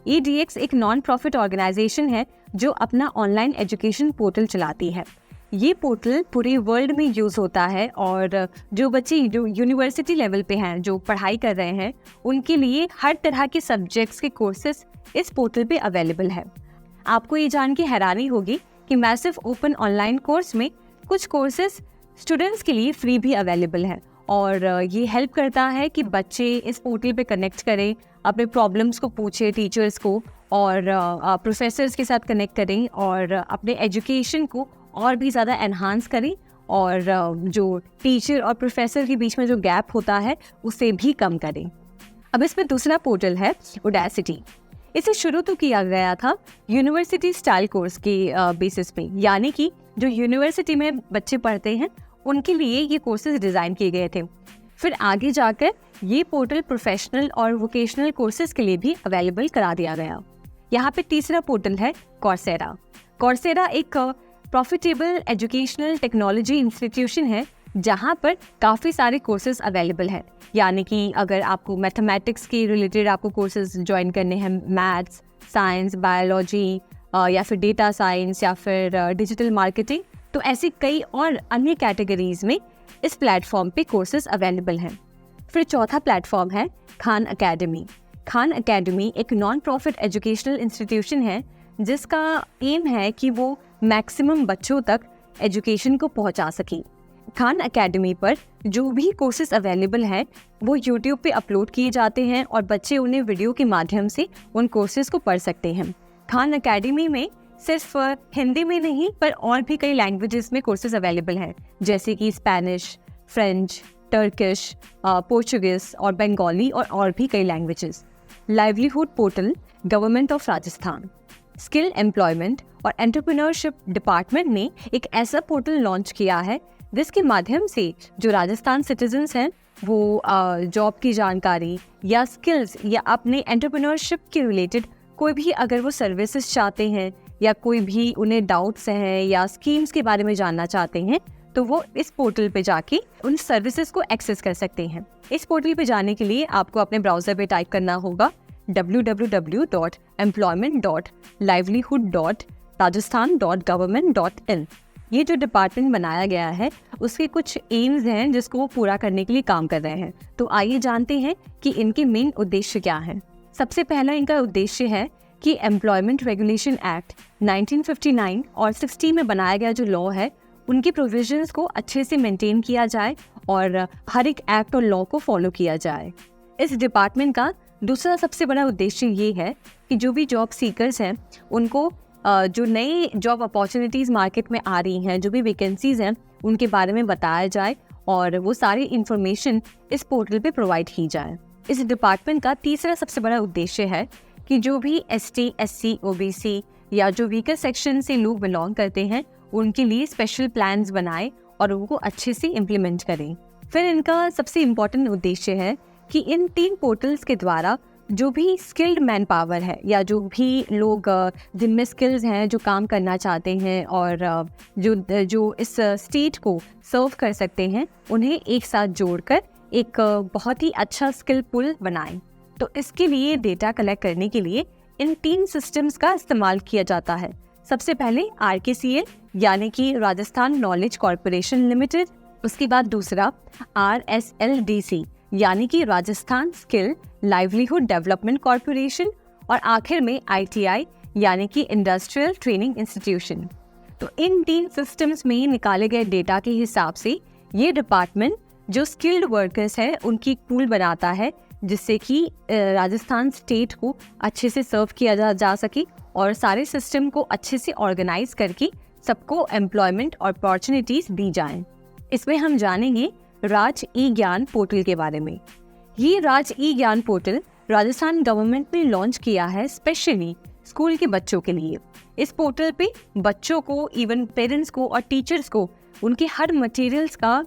EDX एक नॉन प्रॉफिट ऑर्गेनाइजेशन है जो अपना ऑनलाइन एजुकेशन पोर्टल चलाती है। ये पोर्टल पूरे वर्ल्ड में यूज़ होता है और जो बच्चे जो यूनिवर्सिटी लेवल पे हैं, जो पढ़ाई कर रहे हैं, उनके लिए हर तरह के सब्जेक्ट्स के कोर्सेज इस पोर्टल पे अवेलेबल है। आपको ये जान के हैरानी होगी कि मैसिव ओपन ऑनलाइन कोर्स में कुछ कोर्सेज स्टूडेंट्स के लिए फ्री भी अवेलेबल है और ये हेल्प करता है कि बच्चे इस पोर्टल पे कनेक्ट करें, अपने प्रॉब्लम्स को पूछे टीचर्स को और प्रोफेसर्स के साथ कनेक्ट करें और अपने एजुकेशन को और भी ज़्यादा एनहांस करें और जो टीचर और प्रोफेसर के बीच में जो गैप होता है उसे भी कम करें। अब इसमें दूसरा पोर्टल है Udacity। इसे शुरू तो किया गया था यूनिवर्सिटी स्टाइल कोर्स के बेसिस पे, यानी कि जो यूनिवर्सिटी में बच्चे पढ़ते हैं उनके लिए ये कोर्सेज डिज़ाइन किए गए थे। फिर आगे जाकर ये पोर्टल प्रोफेशनल और वोकेशनल कोर्सेज के लिए भी अवेलेबल करा दिया गया। यहाँ पे तीसरा पोर्टल है Coursera। Coursera एक प्रॉफिटेबल एजुकेशनल टेक्नोलॉजी इंस्टीट्यूशन है जहाँ पर काफ़ी सारे कोर्सेज अवेलेबल हैं। यानी कि अगर आपको मैथमेटिक्स के रिलेटेड आपको कोर्सेज ज्वाइन करने हैं, मैथ्स, साइंस, बायोलॉजी या फिर डेटा साइंस या फिर डिजिटल मार्केटिंग, तो ऐसी कई और अन्य कैटेगरीज में इस प्लेटफॉर्म पे कोर्सेज अवेलेबल हैं। फिर चौथा प्लेटफॉर्म है खान अकेडमी। खान अकेडमी एक नॉन प्रॉफिट एजुकेशनल इंस्टीट्यूशन है जिसका एम है कि वो मैक्सिमम बच्चों तक एजुकेशन को पहुंचा सके। खान अकेडमी पर जो भी कोर्सेज अवेलेबल हैं वो यूट्यूब पे अपलोड किए जाते हैं और बच्चे उन्हें वीडियो के माध्यम से उन कोर्सेज को पढ़ सकते हैं। खान अकेडमी में सिर्फ हिंदी में नहीं पर और भी कई लैंग्वेजेस में कोर्सेज अवेलेबल हैं, जैसे कि स्पेनिश, फ्रेंच, टर्किश, पोर्चुगीज और बंगाली और भी कई languages. Livelihood portal government of Rajasthan, skill employment और एंटरप्रेन्योरशिप डिपार्टमेंट ने एक ऐसा पोर्टल लॉन्च किया है जिसके माध्यम से जो राजस्थान सिटीजन्स हैं वो जॉब की जानकारी या स्किल्स या अपने एंटरप्रेन्योरशिप के रिलेटेड कोई भी अगर वो सर्विसेज चाहते हैं या कोई भी उन्हें डाउट्स हैं या स्कीम्स के बारे में जानना चाहते हैं तो वो इस पोर्टल पे जाके उन सर्विसेज को एक्सेस कर सकते हैं। इस पोर्टल पे जाने के लिए आपको अपने ब्राउज़र पे टाइप करना होगा www.employment.livelihood.rajasthan.government.in। ये जो डिपार्टमेंट बनाया गया है उसके कुछ एम्स हैं जिसको वो पूरा करने के लिए काम कर रहे हैं। तो आइए जानते हैं कि इनके मेन उद्देश्य क्या हैं। सबसे पहला इनका उद्देश्य है कि एम्प्लॉयमेंट रेगुलेशन एक्ट 1959 और 60 में बनाया गया जो लॉ है उनके प्रोविजंस को अच्छे से मेंटेन किया जाए और हर एक एक्ट और लॉ को फॉलो किया जाए। इस डिपार्टमेंट का दूसरा सबसे बड़ा उद्देश्य ये है कि जो भी जॉब सीकर्स हैं उनको जो नई जॉब अपॉर्चुनिटीज़ मार्केट में आ रही हैं, जो भी वैकेंसीज़ हैं उनके बारे में बताया जाए और वो सारी इन्फॉर्मेशन इस पोर्टल पे प्रोवाइड की जाए। इस डिपार्टमेंट का तीसरा सबसे बड़ा उद्देश्य है कि जो भी ST, SC, OBC या जो वीकर सेक्शन से लोग बिलोंग करते हैं उनके लिए स्पेशल प्लान्स बनाए और उनको अच्छे से इम्प्लीमेंट करें। फिर इनका सबसे इम्पोर्टेंट उद्देश्य है कि इन 3 पोर्टल्स के द्वारा जो भी स्किल्ड मैन पावर है या जो भी लोग जिनमें स्किल्स हैं, जो काम करना चाहते हैं और जो इस स्टेट को सर्व कर सकते हैं, उन्हें एक साथ जोड़कर एक बहुत ही अच्छा स्किल पूल बनाएं। तो इसके लिए डेटा कलेक्ट करने के लिए इन 3 सिस्टम्स का इस्तेमाल किया जाता है। सबसे पहले RKCL यानी कि राजस्थान नॉलेज कॉर्पोरेशन लिमिटेड, उसके बाद दूसरा RSLDC यानी कि Rajasthan skill livelihood development corporation, और आखिर में ITI यानी कि इंडस्ट्रियल ट्रेनिंग इंस्टीट्यूशन। तो इन 3 सिस्टम्स में निकाले गए डेटा के हिसाब से ये डिपार्टमेंट जो स्किल्ड वर्कर्स है उनकी पूल बनाता है, जिससे कि राजस्थान स्टेट को अच्छे से सर्व किया जा सके और सारे सिस्टम को अच्छे से ऑर्गेनाइज करके सबको एम्प्लॉयमेंट और अपॉर्चुनिटीज दी जाएं। इसमें हम जानेंगे राज ई ज्ञान पोर्टल के बारे में। ये राज ई ज्ञान पोर्टल राजस्थान गवर्नमेंट ने लॉन्च किया है स्पेशली स्कूल के बच्चों के लिए। इस पोर्टल पे बच्चों को, इवन पेरेंट्स को और टीचर्स को उनके हर मटेरियल्स का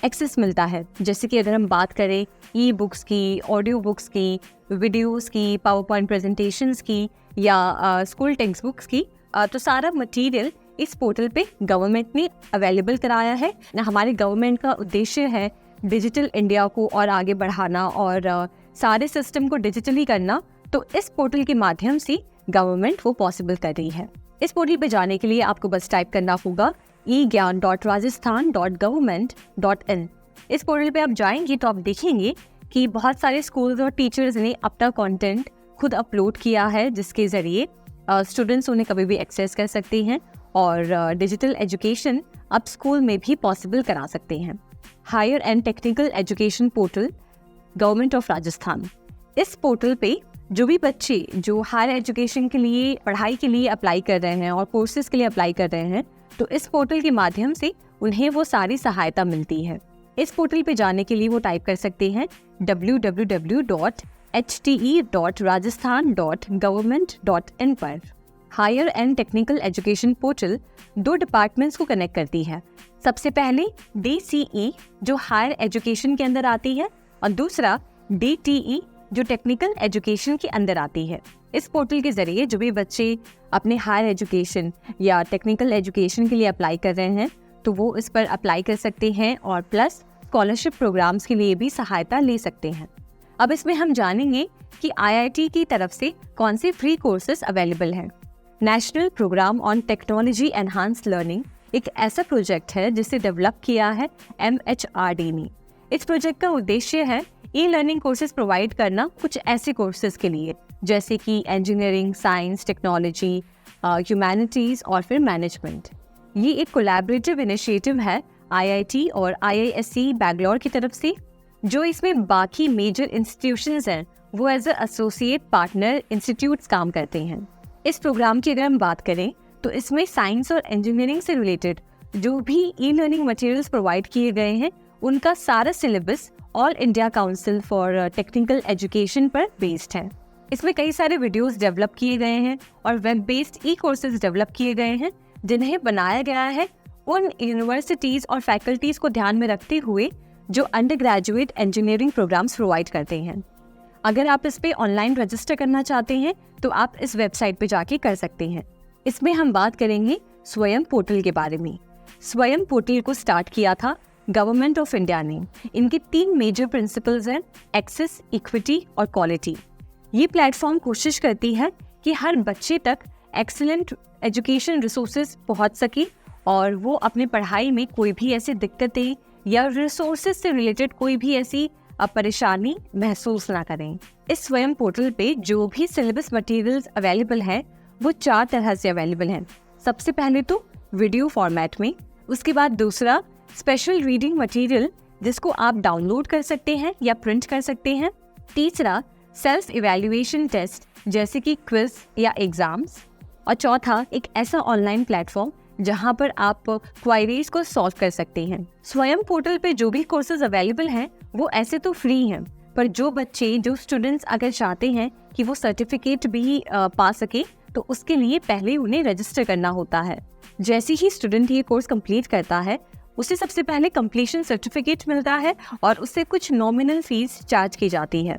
एक्सेस मिलता है। जैसे कि अगर हम बात करें ई बुक्स की, ऑडियो बुक्स की, वीडियोस की, पावर पॉइंट प्रेजेंटेशंस की या स्कूल टेक्स्ट बुक्स की, तो सारा मटेरियल इस पोर्टल पे गवर्नमेंट ने अवेलेबल कराया है। हमारे गवर्नमेंट का उद्देश्य है डिजिटल इंडिया को और आगे बढ़ाना और सारे सिस्टम को डिजिटली करना। तो इस पोर्टल के माध्यम से गवर्नमेंट वो पॉसिबल कर रही है। इस पोर्टल पे जाने के लिए आपको बस टाइप करना होगा egyan.rajasthan.government.in। इस पोर्टल पे आप जाएंगे तो आप देखेंगे कि बहुत सारे स्कूल्स और टीचर्स ने अपना कंटेंट खुद अपलोड किया है, जिसके ज़रिए स्टूडेंट्स उन्हें कभी भी एक्सेस कर सकते हैं और डिजिटल एजुकेशन अब स्कूल में भी पॉसिबल करा सकते हैं। Higher and technical education portal government of Rajasthan. इस पोर्टल पे जो भी बच्चे जो हायर एजुकेशन के लिए, पढ़ाई के लिए अप्लाई कर रहे हैं और कोर्सेज के लिए अप्लाई कर रहे हैं, तो इस पोर्टल के माध्यम से उन्हें वो सारी सहायता मिलती है। इस पोर्टल पे जाने के लिए वो टाइप कर सकते हैं www.hte.rajasthan.government.in पर। Higher and technical education portal 2 departments को कनेक्ट करती है। सबसे पहले DCE जो हायर एजुकेशन के अंदर आती है और दूसरा DTE जो टेक्निकल एजुकेशन के अंदर आती है। इस पोर्टल के जरिए जो भी बच्चे अपने हायर एजुकेशन या टेक्निकल एजुकेशन के लिए अप्लाई कर रहे हैं, तो वो इस पर अप्लाई कर सकते हैं और प्लस स्कॉलरशिप प्रोग्राम्स के लिए भी सहायता ले सकते हैं। अब इसमें हम जानेंगे कि IIT की तरफ से कौन से फ्री कोर्सेज अवेलेबल हैं। National programme on technology enhanced learning एक ऐसा प्रोजेक्ट है जिसे डेवलप किया है MHRD ने। इस प्रोजेक्ट का उद्देश्य है ई लर्निंग कोर्सेज प्रोवाइड करना कुछ ऐसे कोर्सेज के लिए जैसे कि इंजीनियरिंग, साइंस, टेक्नोलॉजी, ह्यूमैनिटीज़ और फिर मैनेजमेंट। ये एक कोलैबोरेटिव इनिशिएटिव है IIT और IISc बैंगलोर की तरफ से, जो इसमें बाकी मेजर इंस्टीट्यूशंस हैं वो as a associate partner institutes काम करते हैं। इस प्रोग्राम की अगर हम बात करें तो इसमें साइंस और इंजीनियरिंग से रिलेटेड जो भी ई लर्निंग मटेरियल्स प्रोवाइड किए गए हैं उनका सारा syllabus all India council for technical education पर बेस्ड है। इसमें कई सारे वीडियोस डेवलप किए गए हैं और वेब बेस्ड ई कोर्सेज डेवलप किए गए हैं, जिन्हें बनाया गया है उन यूनिवर्सिटीज़ और फैकल्टीज़ को ध्यान में रखते हुए जो undergraduate engineering programmes provide करते हैं। अगर आप इस पे ऑनलाइन रजिस्टर करना चाहते हैं तो आप इस वेबसाइट पे जाके कर सकते हैं। इसमें हम बात करेंगे स्वयं पोर्टल के बारे में। स्वयं पोर्टल को स्टार्ट किया था गवर्नमेंट ऑफ इंडिया ने। इनके 3 मेजर प्रिंसिपल्स हैं, एक्सेस, इक्विटी और क्वालिटी। ये प्लेटफॉर्म कोशिश करती है कि हर बच्चे तक एक्सीलेंट एजुकेशन रिसोर्सेज पहुंच सके और वो अपने पढ़ाई में कोई भी ऐसी दिक्कतें या रिसोर्सेज से रिलेटेड कोई भी ऐसी परेशानी महसूस ना करें। इस स्वयं पोर्टल पे जो भी सिलेबस मटेरियल्स अवेलेबल हैं वो 4 तरह से अवेलेबल हैं। सबसे पहले तो वीडियो फॉर्मेट में, उसके बाद दूसरा स्पेशल रीडिंग मटेरियल जिसको आप डाउनलोड कर सकते हैं या प्रिंट कर सकते हैं। तीसरा सेल्फ इवैल्यूएशन टेस्ट जैसे कि क्विज या एग्जाम्स, और चौथा एक ऐसा ऑनलाइन प्लेटफॉर्म जहां पर आप क्वायरीज को सॉल्व कर सकते हैं। स्वयं पोर्टल पे जो भी कोर्सेज अवेलेबल हैं वो ऐसे तो फ्री हैं, पर जो स्टूडेंट्स अगर चाहते हैं कि वो सर्टिफिकेट भी पा सके तो उसके लिए पहले उन्हें रजिस्टर करना होता है। जैसे ही स्टूडेंट ये कोर्स कंप्लीट करता है उसे सबसे पहले कंप्लीशन सर्टिफिकेट मिलता है और उससे कुछ नॉमिनल फीस चार्ज की जाती है।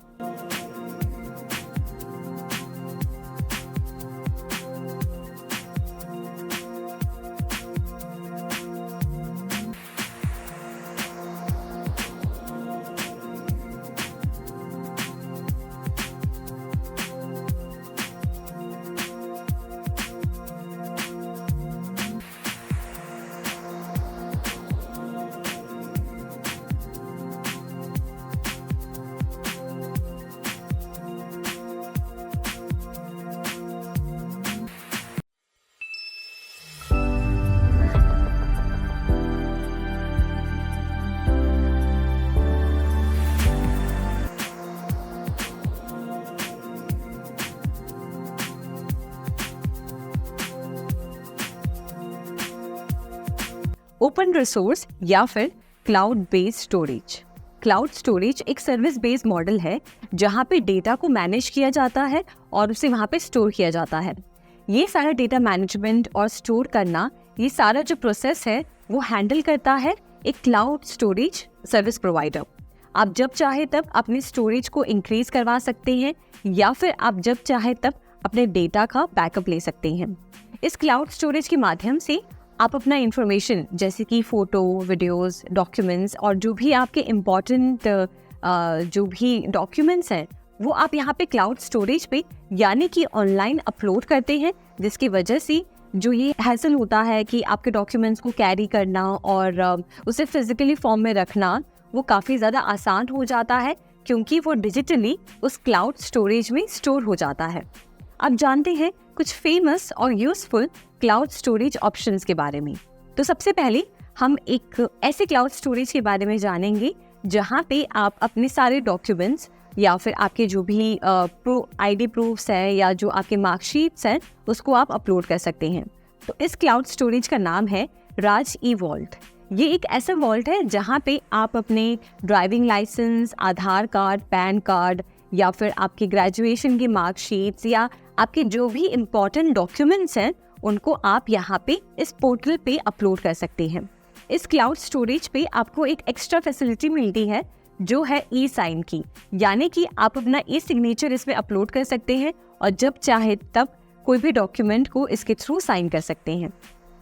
ओपन रिसोर्स या फिर cloud based storage. Cloud storage एक सर्विस बेस्ड मॉडल है जहाँ पे डेटा को मैनेज किया जाता है और उसे वहाँ पे स्टोर किया जाता है। ये सारा डेटा मैनेजमेंट और स्टोर करना, ये सारा जो प्रोसेस है वो हैंडल करता है एक क्लाउड स्टोरेज सर्विस प्रोवाइडर। आप जब चाहे तब अपने स्टोरेज को इंक्रीज करवा सकते हैं या फिर आप जब चाहे तब अपने डेटा का बैकअप ले सकते हैं। इस क्लाउड स्टोरेज के माध्यम से आप अपना इंफॉर्मेशन जैसे कि फ़ोटो, वीडियोस, डॉक्यूमेंट्स और जो भी आपके इम्पॉर्टेंट जो भी डॉक्यूमेंट्स हैं वो आप यहाँ पे क्लाउड स्टोरेज पे यानी कि ऑनलाइन अपलोड करते हैं, जिसकी वजह से जो ये हैसल होता है कि आपके डॉक्यूमेंट्स को कैरी करना और उसे फिजिकली फॉर्म में रखना वो काफ़ी ज़्यादा आसान हो जाता है, क्योंकि वो डिजिटली उस क्लाउड स्टोरेज में स्टोर हो जाता है। अब जानते हैं कुछ फेमस और यूजफुल क्लाउड स्टोरेज ऑप्शंस के बारे में। तो सबसे पहले हम एक ऐसे क्लाउड स्टोरेज के बारे में जानेंगे जहाँ पे आप अपने सारे डॉक्यूमेंट्स या फिर आपके जो भी आईडी प्रूफ्स हैं या जो आपके मार्कशीट्स हैं उसको आप अपलोड कर सकते हैं। तो इस क्लाउड स्टोरेज का नाम है राज ई वॉल्ट। ये एक ऐसा वॉल्ट है जहाँ पे आप अपने ड्राइविंग लाइसेंस, आधार कार्ड, पैन कार्ड या फिर आपके ग्रेजुएशन की मार्कशीट्स या आपके जो भी इम्पोर्टेंट डॉक्यूमेंट्स हैं उनको आप यहाँ पे इस पोर्टल पे अपलोड कर सकते हैं। इस क्लाउड स्टोरेज पे आपको एक एक्स्ट्रा फैसिलिटी मिलती है जो है ई साइन की, यानी कि आप अपना ई सिग्नेचर इसमें अपलोड कर सकते हैं और जब चाहे तब कोई भी डॉक्यूमेंट को इसके थ्रू साइन कर सकते हैं।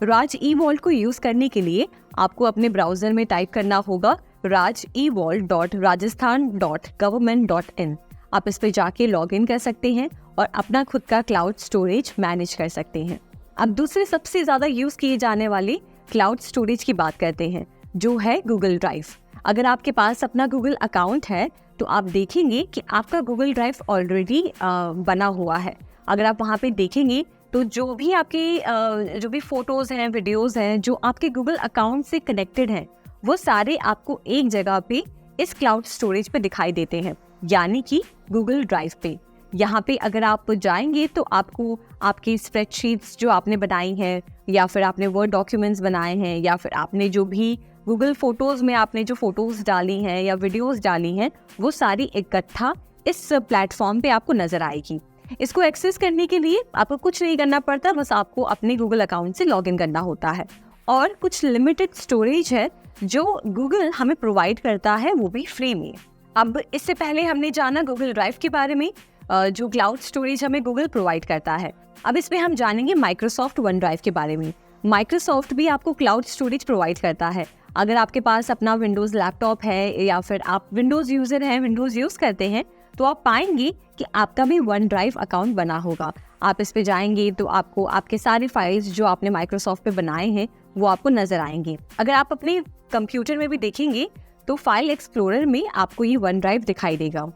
राज ई वॉल्ट को यूज़ करने के लिए आपको अपने ब्राउज़र में टाइप करना होगा rajewalt.rajasthan.government.in। आप इस पे जाके लॉग इन कर सकते हैं और अपना खुद का क्लाउड स्टोरेज मैनेज कर सकते हैं। अब दूसरे सबसे ज़्यादा यूज़ किए जाने वाले क्लाउड स्टोरेज की बात करते हैं जो है गूगल ड्राइव। अगर आपके पास अपना गूगल अकाउंट है तो आप देखेंगे कि आपका गूगल ड्राइव ऑलरेडी बना हुआ है। अगर आप वहाँ पे देखेंगे तो जो भी आपके जो भी फ़ोटोज़ हैं, वीडियोज़ हैं जो आपके गूगल अकाउंट से कनेक्टेड हैं वो सारे आपको एक जगह पे इस क्लाउड स्टोरेज पे दिखाई देते हैं, यानी कि गूगल ड्राइव पे। यहाँ पे अगर आप जाएंगे तो आपको आपकी स्प्रेडशीट्स जो आपने बनाई हैं या फिर आपने वर्ड डॉक्यूमेंट्स बनाए हैं या फिर आपने जो भी गूगल फोटोज़ में आपने जो फ़ोटोज़ डाली हैं या वीडियोस डाली हैं वो सारी इकट्ठा इस प्लेटफॉर्म पे आपको नज़र आएगी। इसको एक्सेस करने के लिए आपको कुछ नहीं करना पड़ता, बस आपको अपने गूगल अकाउंट से लॉगिन करना होता है। और कुछ लिमिटेड स्टोरेज है जो गूगल हमें प्रोवाइड करता है, वो भी फ्री में। अब इससे पहले हमने जाना गूगल ड्राइव के बारे में जो क्लाउड स्टोरेज हमें गूगल प्रोवाइड करता है। अब इसमें हम जानेंगे माइक्रोसॉफ्ट वन ड्राइव के बारे में। माइक्रोसॉफ्ट भी आपको क्लाउड स्टोरेज प्रोवाइड करता है। अगर आपके पास अपना विंडोज़ लैपटॉप है या फिर आप विंडोज़ यूज़र हैं, विंडोज़ यूज़ करते हैं, तो आप पाएंगे कि आपका भी वन ड्राइव अकाउंट बना होगा। आप इस पे जाएंगे तो आपको आपके सारे फाइल्स जो आपने माइक्रोसॉफ्ट पे बनाए हैं वो आपको नज़र आएंगे। अगर आप अपने कंप्यूटर में भी देखेंगे तो फाइल एक्सप्लोरर में आपको ये वन ड्राइव दिखाई देगा।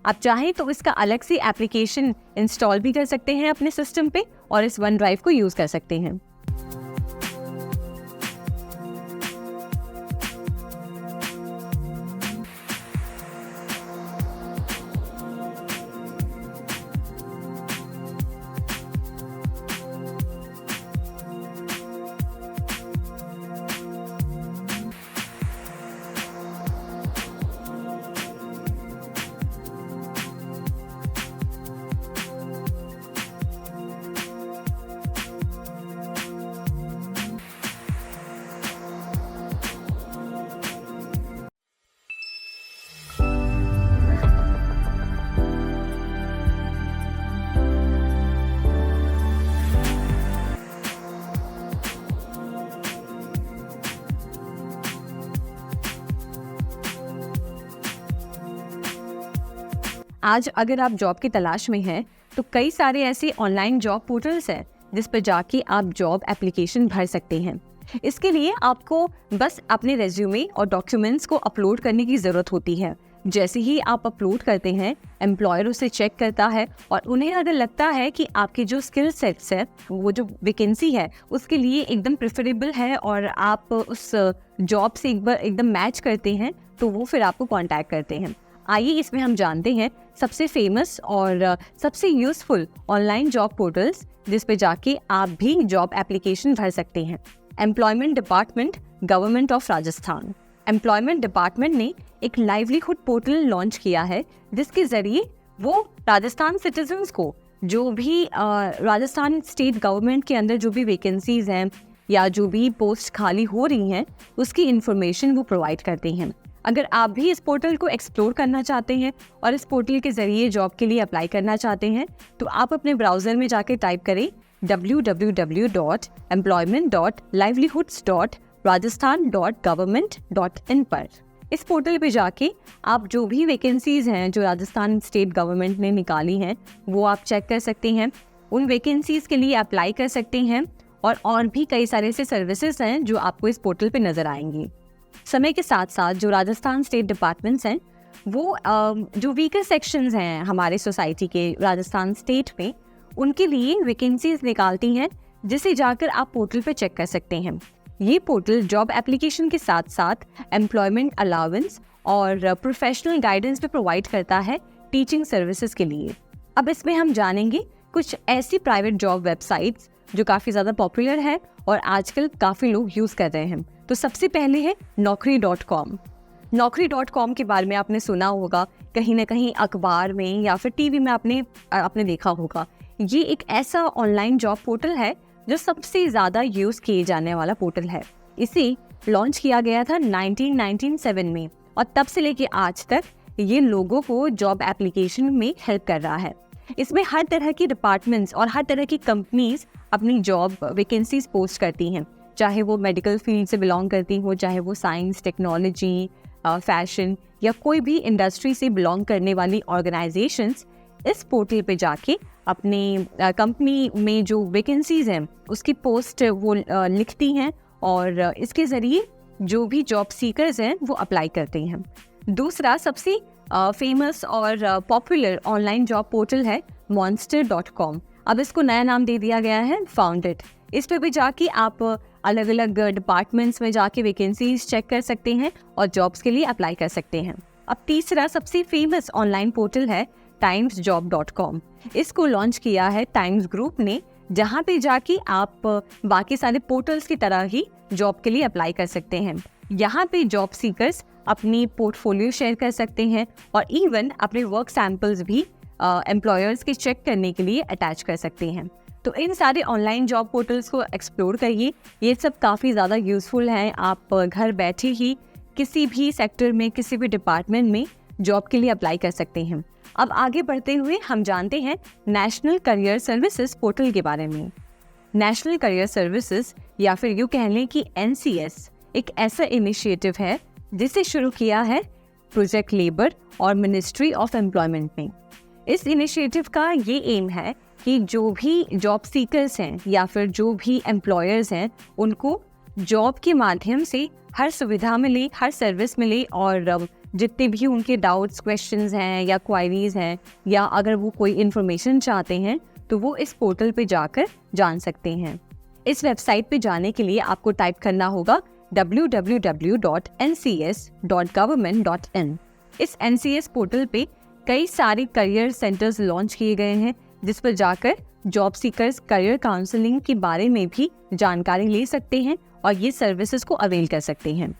आप चाहें तो इसका अलग से एप्लीकेशन इंस्टॉल भी कर सकते हैं अपने सिस्टम पे और इस वन ड्राइव को यूज़ कर सकते हैं। आज अगर आप जॉब की तलाश में हैं तो कई सारे ऐसे ऑनलाइन जॉब पोर्टल्स हैं जिस पर जाके आप जॉब एप्लीकेशन भर सकते हैं। इसके लिए आपको बस अपने रेज्यूमे और डॉक्यूमेंट्स को अपलोड करने की ज़रूरत होती है। जैसे ही आप अपलोड करते हैं, एम्प्लॉयर उसे चेक करता है और उन्हें अगर लगता है कि आपके जो स्किल सेट्स है, वो जो वैकेंसी है उसके लिए एकदम प्रेफरेबल है और आप उस जॉब से एक बार एकदम मैच करते हैं, तो वो फिर आपको कॉन्टैक्ट करते हैं। आइए इसमें हम जानते हैं सबसे फेमस और सबसे यूज़फुल ऑनलाइन जॉब पोर्टल्स जिस पे जाके आप भी जॉब एप्लीकेशन भर सकते हैं। Employment department, government of Rajasthan. Employment department ने एक लाइवलीहुड पोर्टल लॉन्च किया है जिसके जरिए वो राजस्थान सिटीजन्स को जो भी राजस्थान स्टेट गवर्नमेंट के अंदर जो भी वैकेंसीज हैं या जो भी पोस्ट खाली हो रही हैं उसकी इन्फॉर्मेशन वो प्रोवाइड करते हैं। अगर आप भी इस पोर्टल को एक्सप्लोर करना चाहते हैं और इस पोर्टल के ज़रिए जॉब के लिए अप्लाई करना चाहते हैं तो आप अपने ब्राउज़र में जाके टाइप करें www.employments.livelihoods.rajasthan.government.in पर। इस पोर्टल पे जाके आप जो भी वैकेंसीज़ हैं जो राजस्थान स्टेट गवर्नमेंट ने निकाली हैं वो आप चेक कर सकते हैं, उन वैकेंसीज़ के लिए अप्लाई कर सकते हैं और भी कई सारे ऐसे सर्विसेज हैं जो आपको इस पोर्टल पे नज़र आएंगी। समय के साथ साथ जो राजस्थान स्टेट डिपार्टमेंट्स हैं वो जो वीकर सेक्शंस हैं हमारे सोसाइटी के राजस्थान स्टेट में उनके लिए वैकेंसीज निकालती हैं जिसे जाकर आप पोर्टल पे चेक कर सकते हैं। ये पोर्टल जॉब एप्लीकेशन के साथ साथ एम्प्लॉयमेंट अलाउंस और प्रोफेशनल गाइडेंस भी प्रोवाइड करता है टीचिंग सर्विसेज के लिए। अब इसमें हम जानेंगे कुछ ऐसी प्राइवेट जॉब वेबसाइट्स जो काफ़ी ज़्यादा पॉपुलर है और आजकल काफ़ी लोग यूज़ कर रहे हैं। तो सबसे पहले है naukri.com। naukri.com के बारे में आपने सुना होगा, कहीं ना कहीं अखबार में या फिर टीवी में आपने देखा होगा। ये एक ऐसा ऑनलाइन जॉब पोर्टल है जो सबसे ज़्यादा यूज़ किए जाने वाला पोर्टल है। इसे लॉन्च किया गया था 1997 में और तब से लेके आज तक ये लोगों को जॉब एप्लीकेशन में हेल्प कर रहा है। इसमें हर तरह की डिपार्टमेंट्स और हर तरह की कंपनीज अपनी जॉब वैकेंसीज पोस्ट करती हैं, चाहे वो मेडिकल फील्ड से बिलोंग करती हो, चाहे वो साइंस, टेक्नोलॉजी, फैशन या कोई भी इंडस्ट्री से बिलोंग करने वाली ऑर्गेनाइजेशंस इस पोर्टल पे जाके अपनी कंपनी में जो वैकेंसीज हैं उसकी पोस्ट वो लिखती हैं और इसके ज़रिए जो भी जॉब सीकर्स हैं वो अप्लाई करते हैं। दूसरा सबसे फेमस और पॉपुलर ऑनलाइन जॉब पोर्टल है monster.com। अब इसको नया नाम दे दिया गया है फाउंडेड। इस पे भी जाके आप अलग अलग डिपार्टमेंट्स में जाके वैकेंसीज चेक कर सकते हैं और जॉब्स के लिए अप्लाई कर सकते हैं। अब तीसरा सबसे फेमस ऑनलाइन पोर्टल है timesjob.com। इसको लॉन्च किया है टाइम्स ग्रुप ने, जहाँ पे जाके आप बाकी सारे पोर्टल्स की तरह ही जॉब के लिए अप्लाई कर सकते हैं। यहाँ पे जॉब सीकर्स अपनी पोर्टफोलियो शेयर कर सकते हैं और इवन अपने वर्क सैंपल्स भी एम्प्लॉयर्स के चेक करने के लिए अटैच कर सकते हैं। तो इन सारे ऑनलाइन जॉब पोर्टल्स को एक्सप्लोर करिए, ये सब काफ़ी ज़्यादा यूज़फुल हैं। आप घर बैठे ही किसी भी सेक्टर में, किसी भी डिपार्टमेंट में जॉब के लिए अप्लाई कर सकते हैं। अब आगे बढ़ते हुए हम जानते हैं नेशनल करियर सर्विसेज पोर्टल के बारे में। नेशनल करियर सर्विसेज या फिर यूँ कह लें कि NCS एक ऐसा इनिशिएटिव है जिसे शुरू किया है प्रोजेक्ट लेबर और मिनिस्ट्री ऑफ एम्प्लॉयमेंट ने। इस इनिशिएटिव का ये एम है कि जो भी जॉब सीकर्स हैं या फिर जो भी एम्प्लॉयर्स हैं उनको जॉब के माध्यम से हर सुविधा मिले, हर सर्विस मिले और जितने भी उनके डाउट्स, क्वेश्चंस हैं या क्वायरीज हैं या अगर वो कोई इन्फॉर्मेशन चाहते हैं तो वो इस पोर्टल पे जाकर जान सकते हैं। इस वेबसाइट पे जाने के लिए आपको टाइप करना होगा www.ncs.government.in। इस NCS पोर्टल पे कई सारे करियर सेंटर्स लॉन्च किए गए हैं जिस पर जाकर जॉब सीकर्स करियर काउंसलिंग के बारे में भी जानकारी ले सकते हैं और ये सर्विसेज को अवेल कर सकते हैं।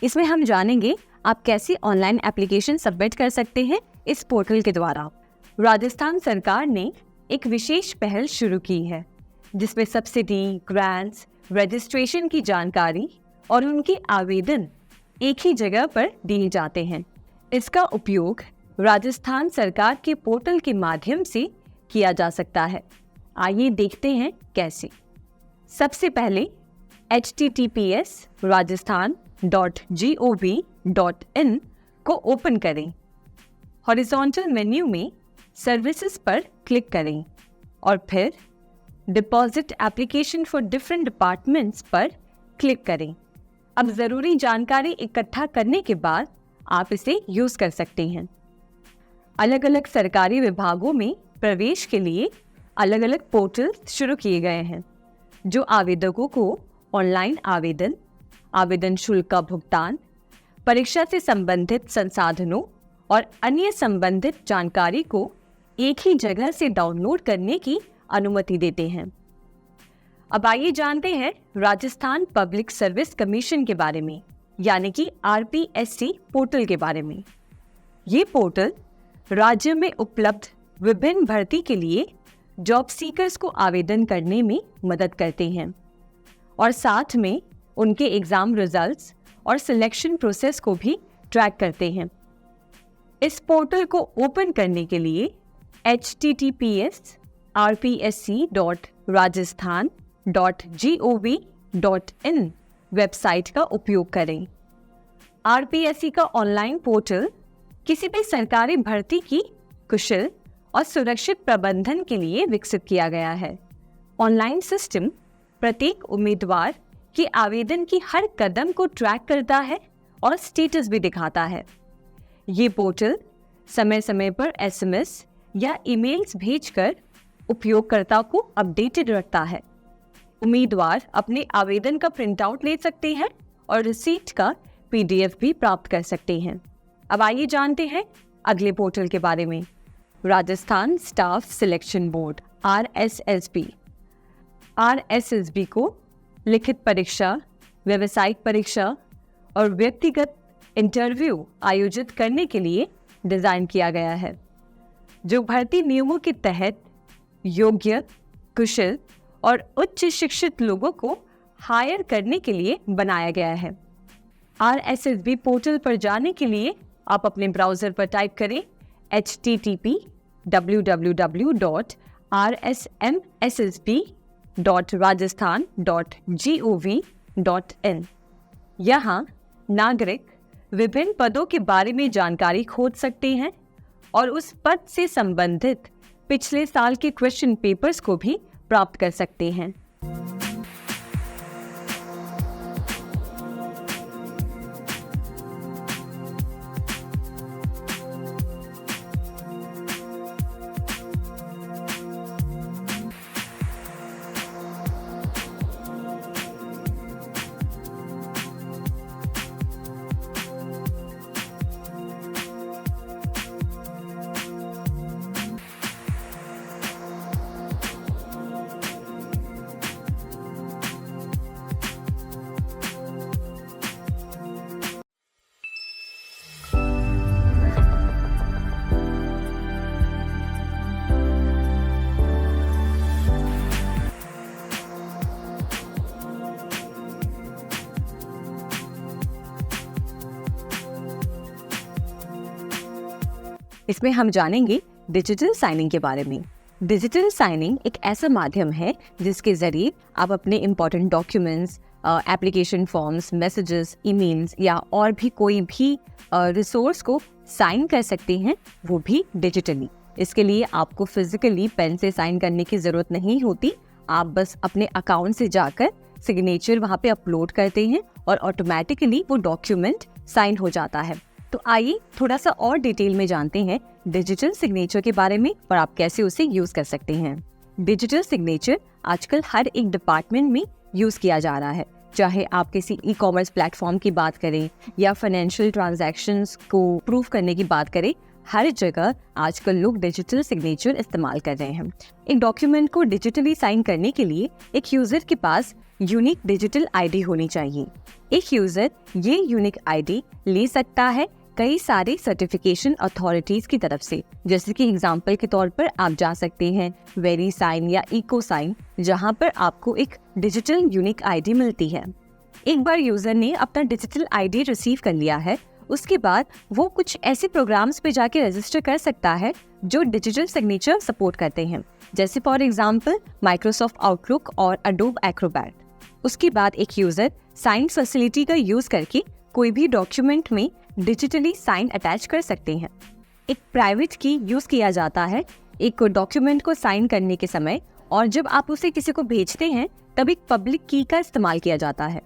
इसमें हम जानेंगे आप कैसे ऑनलाइन एप्लीकेशन सबमिट कर सकते हैं इस पोर्टल के द्वारा। राजस्थान सरकार ने एक विशेष पहल शुरू की है जिसमें सब्सिडी, ग्रांट्स, रजिस्ट्रेशन की जानकारी और उनके आवेदन एक ही जगह पर दिए जाते हैं। इसका उपयोग राजस्थान सरकार के पोर्टल के माध्यम से किया जा सकता है। आइए देखते हैं कैसे। सबसे पहले https://rajasthan.gov.in को ओपन करें। हॉरिजॉन्टल मेन्यू में सर्विसेज पर क्लिक करें और फिर deposit application for different departments पर क्लिक करें। अब ज़रूरी जानकारी इकट्ठा करने के बाद आप इसे यूज़ कर सकते हैं। अलग अलग सरकारी विभागों में प्रवेश के लिए अलग अलग पोर्टल शुरू किए गए हैं, जो आवेदकों को ऑनलाइन आवेदन, आवेदन शुल्क का भुगतान, परीक्षा से संबंधित संसाधनों और अन्य संबंधित जानकारी को एक ही जगह से डाउनलोड करने की अनुमति देते हैं। अब आइए जानते हैं राजस्थान पब्लिक सर्विस कमीशन के बारे में, यानी कि RPSC पोर्टल के बारे में। ये पोर्टल राज्य में उपलब्ध विभिन्न भर्ती के लिए जॉब सीकर्स को आवेदन करने में मदद करते हैं और साथ में उनके एग्ज़ाम रिजल्ट्स और सिलेक्शन प्रोसेस को भी ट्रैक करते हैं। इस पोर्टल को ओपन करने के लिए https://rajasthan.gov.in वेबसाइट का उपयोग करें। RPSC का ऑनलाइन पोर्टल किसी भी सरकारी भर्ती की कुशल और सुरक्षित प्रबंधन के लिए विकसित किया गया है। ऑनलाइन सिस्टम प्रत्येक उम्मीदवार के आवेदन की हर कदम को ट्रैक करता है और स्टेटस भी दिखाता है। ये पोर्टल समय समय पर SMS या ईमेल्स भेजकर उपयोगकर्ता को अपडेटेड रखता है। उम्मीदवार अपने आवेदन का प्रिंटआउट ले सकते हैं और रिसीट का PDF भी प्राप्त कर सकते हैं। अब आइए जानते हैं अगले पोर्टल के बारे में। Rajasthan staff selection board RSSB को लिखित परीक्षा, व्यावसायिक परीक्षा और व्यक्तिगत इंटरव्यू आयोजित करने के लिए डिज़ाइन किया गया है, जो भर्ती नियमों के तहत योग्य, कुशल और उच्च शिक्षित लोगों को हायर करने के लिए बनाया गया है। RSSB पोर्टल पर जाने के लिए आप अपने ब्राउज़र पर टाइप करें http://www.rssb.rajasthan.gov.in। यहाँ नागरिक विभिन्न पदों के बारे में जानकारी खोज सकते हैं और उस पद से संबंधित पिछले साल के क्वेश्चन पेपर्स को भी प्राप्त कर सकते हैं। इसमें हम जानेंगे डिजिटल साइनिंग के बारे में। डिजिटल साइनिंग एक ऐसा माध्यम है जिसके ज़रिए आप अपने important documents, application forms, messages, emails या और भी कोई भी रिसोर्स को साइन कर सकते हैं, वो भी डिजिटली। इसके लिए आपको फिजिकली पेन से साइन करने की ज़रूरत नहीं होती। आप बस अपने अकाउंट से जाकर सिग्नेचर वहाँ पे अपलोड करते हैं और ऑटोमेटिकली वो डॉक्यूमेंट साइन हो जाता है। तो आइए थोड़ा सा और डिटेल में जानते हैं डिजिटल सिग्नेचर के बारे में और आप कैसे उसे यूज़ कर सकते हैं। डिजिटल सिग्नेचर आजकल हर एक डिपार्टमेंट में यूज़ किया जा रहा है, चाहे आप किसी ई-कॉमर्स प्लेटफॉर्म की बात करें या फाइनेंशियल ट्रांजैक्शंस को प्रूव करने की बात करें, हर जगह आजकल लोग डिजिटल सिग्नेचर इस्तेमाल कर रहे हैं। एक डॉक्यूमेंट को डिजिटली साइन करने के लिए एक यूज़र के पास यूनिक डिजिटल आईडी होनी चाहिए। एक यूज़र ये यूनिक आईडी ले सकता है कई सारे सर्टिफिकेशन अथॉरिटीज़ की तरफ से, जैसे कि एग्जाम्पल के तौर पर आप जा सकते हैं वेरीसाइन या इकोसाइन, जहां पर आपको एक डिजिटल यूनिक आईडी मिलती है। एक बार यूज़र ने अपना डिजिटल आईडी रिसीव कर लिया है, उसके बाद वो कुछ ऐसे प्रोग्राम्स पे जाके रजिस्टर कर सकता है जो डिजिटल सिग्नेचर सपोर्ट करते हैं, जैसे फॉर एग्जांपल माइक्रोसॉफ्ट आउटलुक और अडोब एक्रोबैट। उसके बाद एक यूजर साइन फैसिलिटी का यूज करके कोई भी डॉक्यूमेंट में डिजिटली साइन अटैच कर सकते हैं। एक प्राइवेट की यूज किया जाता है एक डॉक्यूमेंट को साइन करने के समय, और जब आप उसे किसी को भेजते हैं तब एक पब्लिक की का इस्तेमाल किया जाता है।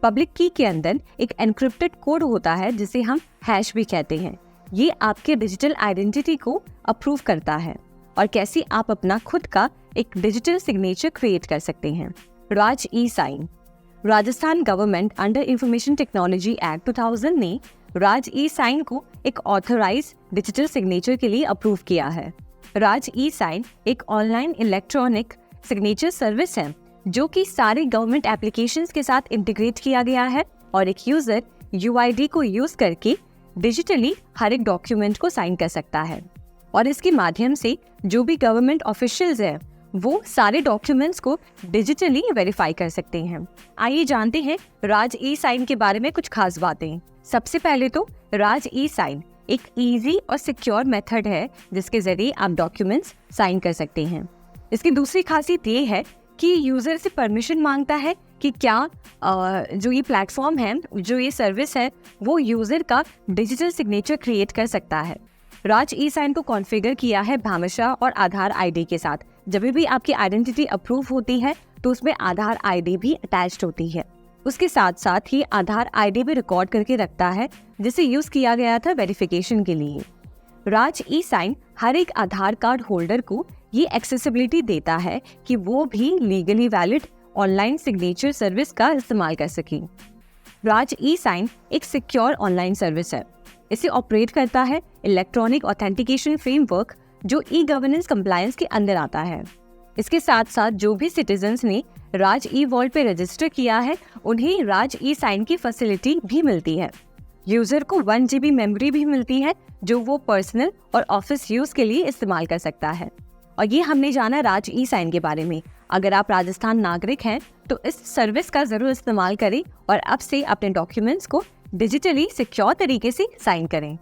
पब्लिक की के अंदर एक एनक्रिप्टेड कोड होता है जिसे हम हैश भी कहते हैं। ये आपके डिजिटल आइडेंटिटी को अप्रूव करता है और कैसे आप अपना खुद का एक डिजिटल सिग्नेचर क्रिएट कर सकते हैं। Raj E sign. Rajasthan government under information technology act 2000 ने राज ई साइन को एक ऑथराइज डिजिटल सिग्नेचर के लिए अप्रूव किया है। राज ई साइन एक ऑनलाइन इलेक्ट्रॉनिक सिग्नेचर सर्विस है जो कि सारे गवर्नमेंट एप्लीकेशंस के साथ इंटीग्रेट किया गया है और एक यूजर यूआईडी को यूज करके डिजिटली हर एक डॉक्यूमेंट को साइन कर सकता है और इसके माध्यम से जो भी गवर्नमेंट ऑफिशियल्स हैं वो सारे डॉक्यूमेंट्स को डिजिटली वेरीफाई कर सकते हैं। आइए जानते हैं राज ई साइन के बारे में कुछ खास बातें। सबसे पहले तो राज ई साइन एक इजी और सिक्योर मेथड है जिसके जरिए आप डॉक्यूमेंट्स साइन कर सकते हैं। इसकी दूसरी खासियत ये है कि यूजर से परमिशन मांगता है कि क्या जो ये प्लेटफॉर्म है, जो ये सर्विस है, वो यूजर का डिजिटल सिग्नेचर क्रिएट कर सकता है। राज ई साइन को कॉन्फ़िगर किया है भामाशाह और आधार आईडी के साथ। जब भी आपकी आइडेंटिटी अप्रूव होती है तो उसमें आधार आईडी भी अटैच्ड होती है। उसके साथ साथ ही आधार आईडी भी रिकॉर्ड करके रखता है जिसे यूज किया गया था वेरिफिकेशन के लिए। राज ई साइन हर एक आधार कार्ड होल्डर को ये एक्सेसिबिलिटी देता है कि वो भी legally valid online signature service का इस्तेमाल कर सकें। राज ई साइन एक सिक्योर ऑनलाइन सर्विस है। इसे ऑपरेट करता है इलेक्ट्रॉनिक ऑथेंटिकेशन फ्रेमवर्क जो ई गवर्नेंस कंप्लायंस के अंदर आता है। इसके साथ साथ जो भी सिटीजन्स ने राज ई वॉल्ट पे रजिस्टर किया है उन्हें राज ई साइन की फैसिलिटी भी मिलती है। यूजर को 1 GB मेमोरी भी मिलती है जो वो पर्सनल और ऑफिस यूज के लिए इस्तेमाल कर सकता है। और ये हमने जाना राज ई साइन के बारे में। अगर आप राजस्थान नागरिक हैं तो इस सर्विस का जरूर इस्तेमाल करें और अब से अपने डॉक्यूमेंट्स को डिजिटली सिक्योर तरीके से साइन करें।